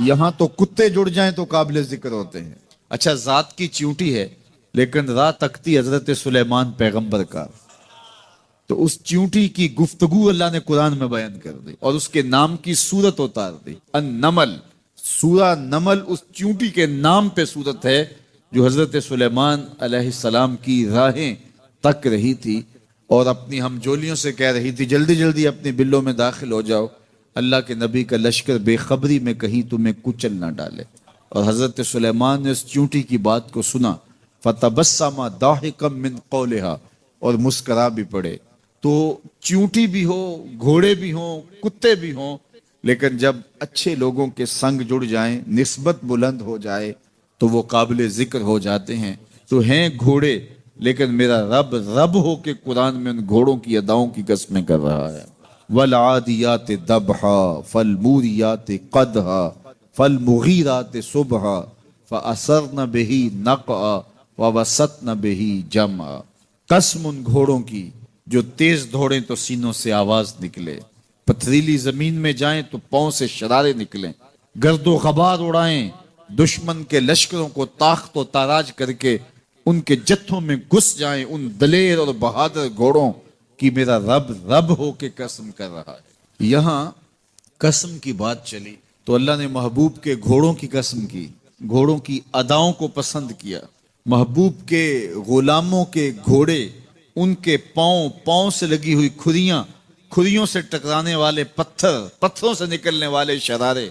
یہاں تو کتے جڑ جائیں تو قابل ذکر ہوتے ہیں۔ اچھا ذات کی چیونٹی ہے لیکن راہ تختی حضرت سلیمان پیغمبر کا، تو اس چیونٹی کی گفتگو اللہ نے قرآن میں بیان کر دی اور اس کے نام کی صورت اتار دی۔ النمل، سورہ نمل اس چیونٹی کے نام پہ صورت ہے جو حضرت سلیمان علیہ السلام کی راہیں تک رہی تھی اور اپنی ہم جولیوں سے کہہ رہی تھی جلدی جلدی اپنی بلوں میں داخل ہو جاؤ، اللہ کے نبی کا لشکر بے خبری میں کہیں تمہیں کچل نہ ڈالے۔ اور حضرت سلیمان نے اس چیونٹی کی بات کو سنا، فَتَبَسَّمَ ضَاحِكًا مِّن قَوْلِهَا، اور مسکرا بھی پڑے۔ تو چیونٹی بھی ہو، گھوڑے بھی ہوں، کتے بھی ہوں، لیکن جب اچھے لوگوں کے سنگ جڑ جائیں، نسبت بلند ہو جائے تو وہ قابل ذکر ہو جاتے ہیں۔ تو ہیں گھوڑے لیکن میرا رب رب ہو کے قرآن میں ان گھوڑوں کی اداؤں کی قسمیں کر رہا ہے۔ وَالْعَادِيَاتِ ضَبْحًا فَالْمُورِيَاتِ قَدْحًا فَالْمُغِيرَاتِ صُبْحًا فَأَثَرْنَ بِهِ نَقْعًا وَوَسَطْنَ بِهِ جَمْعًا۔ قسم ان گھوڑوں کی جو تیز دوڑیں تو سینوں سے آواز نکلے، پتھریلی زمین میں جائیں تو پاؤں سے شرارے نکلیں، گرد و غبار اڑائیں، دشمن کے لشکروں کو تاخت و تاراج کر کے ان کے جتھوں میں گھس جائیں، ان دلیر اور بہادر گھوڑوں کی میرا رب رب ہو کے قسم کر رہا ہے۔ یہاں قسم کی بات چلی تو اللہ نے محبوب کے گھوڑوں کی قسم کی، گھوڑوں کی اداؤں کو پسند کیا۔ محبوب کے غلاموں کے گھوڑے، ان کے پاؤں سے لگی ہوئی کھریوں سے ٹکرانے والے پتھروں سے نکلنے والے شرارے،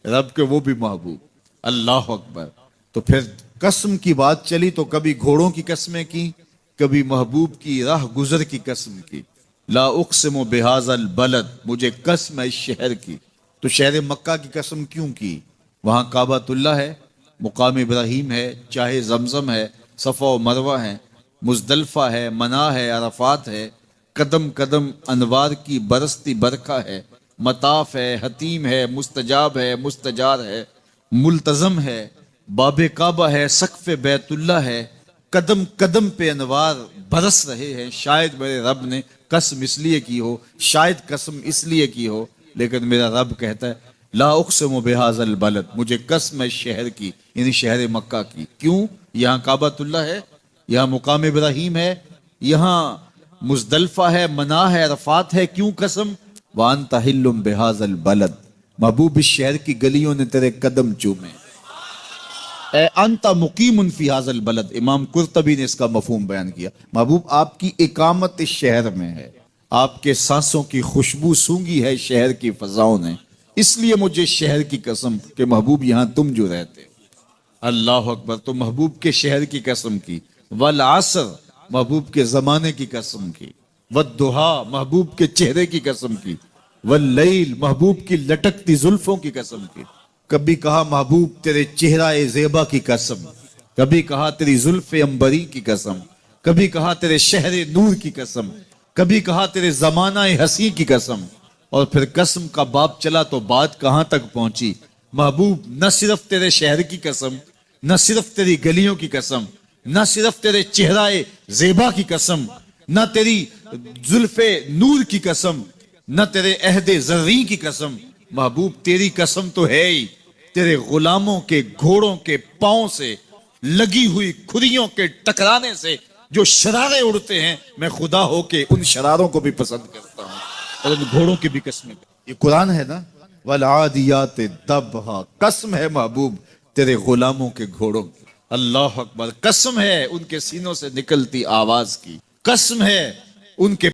رب کے وہ بھی محبوب۔ اللہ اکبر۔ تو پھر قسم کی بات چلی تو کبھی گھوڑوں کی قسمیں کی، کبھی محبوب کی راہ گزر کی قسم کی. لا اقسم بہذا البلد، مجھے قسم ہے اس شہر کی. تو شہر مکہ کی قسم کیوں کی؟ وہاں کعبۃ اللہ ہے، مقام ابراہیم ہے، چاہے زمزم ہے، صفا و مروہ ہے، مزدلفہ ہے، منا ہے، عرفات ہے، قدم قدم انوار کی برستی برکھا ہے، مطاف ہے، حتیم ہے، مستجاب ہے، مستجار ہے، ملتزم ہے، باب کعبہ ہے، سقف بیت اللہ ہے، قدم قدم پہ انوار برس رہے ہیں. شاید میرے رب نے قسم اس لیے کی ہو، شاید قسم اس لیے کی ہو، لیکن میرا رب کہتا ہے لا اقسم بہذا البلد، مجھے قسم ہے شہر کی، یعنی شہر مکہ کی. کیوں؟ یہاں کعبۃ اللہ ہے، یہاں مقام ابراہیم ہے، یہاں مزدلفہ ہے، منا ہے، عرفات ہے. کیوں قسم؟ وانت حل بہذا البلد، محبوب اس شہر کی گلیوں نے تیرے قدم چومے. اے انت مقیم فی ھذا البلد، امام قرطبی نے اس کا مفہوم بیان کیا. محبوب آپ کی اقامت اس شہر میں ہے، آپ کے سانسوں کی خوشبو سونگی ہے شہر کی فضاؤں نے، اس لیے مجھے شہر کی قسم کہ محبوب یہاں تم جو رہتے. اللہ اکبر. تو محبوب کے شہر کی قسم کی. والعصر، محبوب کے زمانے کی قسم کی. والضحا، محبوب کے چہرے کی قسم کی. واللیل، محبوب کی لٹکتی زلفوں کی قسم کی. کبھی کہا محبوب تیرے چہرہ زیبا کی قسم، کبھی کہا تیری زلف عنبری کی قسم، کبھی کہا تیرے شہر نور کی قسم، کبھی کہا تیرے زمانہ حسین کی قسم. اور پھر قسم کا باب چلا تو بات کہاں تک پہنچی؟ محبوب نہ صرف تیرے شہر کی قسم، نہ صرف تیری گلیوں کی قسم، نہ صرف تیرے چہرہ زیبا کی قسم، نہ تیری زلف نور کی قسم، نہ تیرے عہد زرعی کی قسم. محبوب تیری قسم تو ہے ہی تیرے غلاموں کے گھوڑوں کے پاؤں سے لگی ہوئی کھریوں کے ٹکرانے سے جو شرارے اڑتے ہیں، میں خدا ہو کے ان شراروں کو بھی پسند کرتا ہوں اور ان گھوڑوں کی بھی قسمیں. یہ قرآن ہے نا. والعادیات ضبحا، قسم ہے محبوب تیرے غلاموں کے گھوڑوں کی. اللہ اکبر. قسم ہے ان کے سینوں سے نکلتی آواز کی، قسم ہے ان کے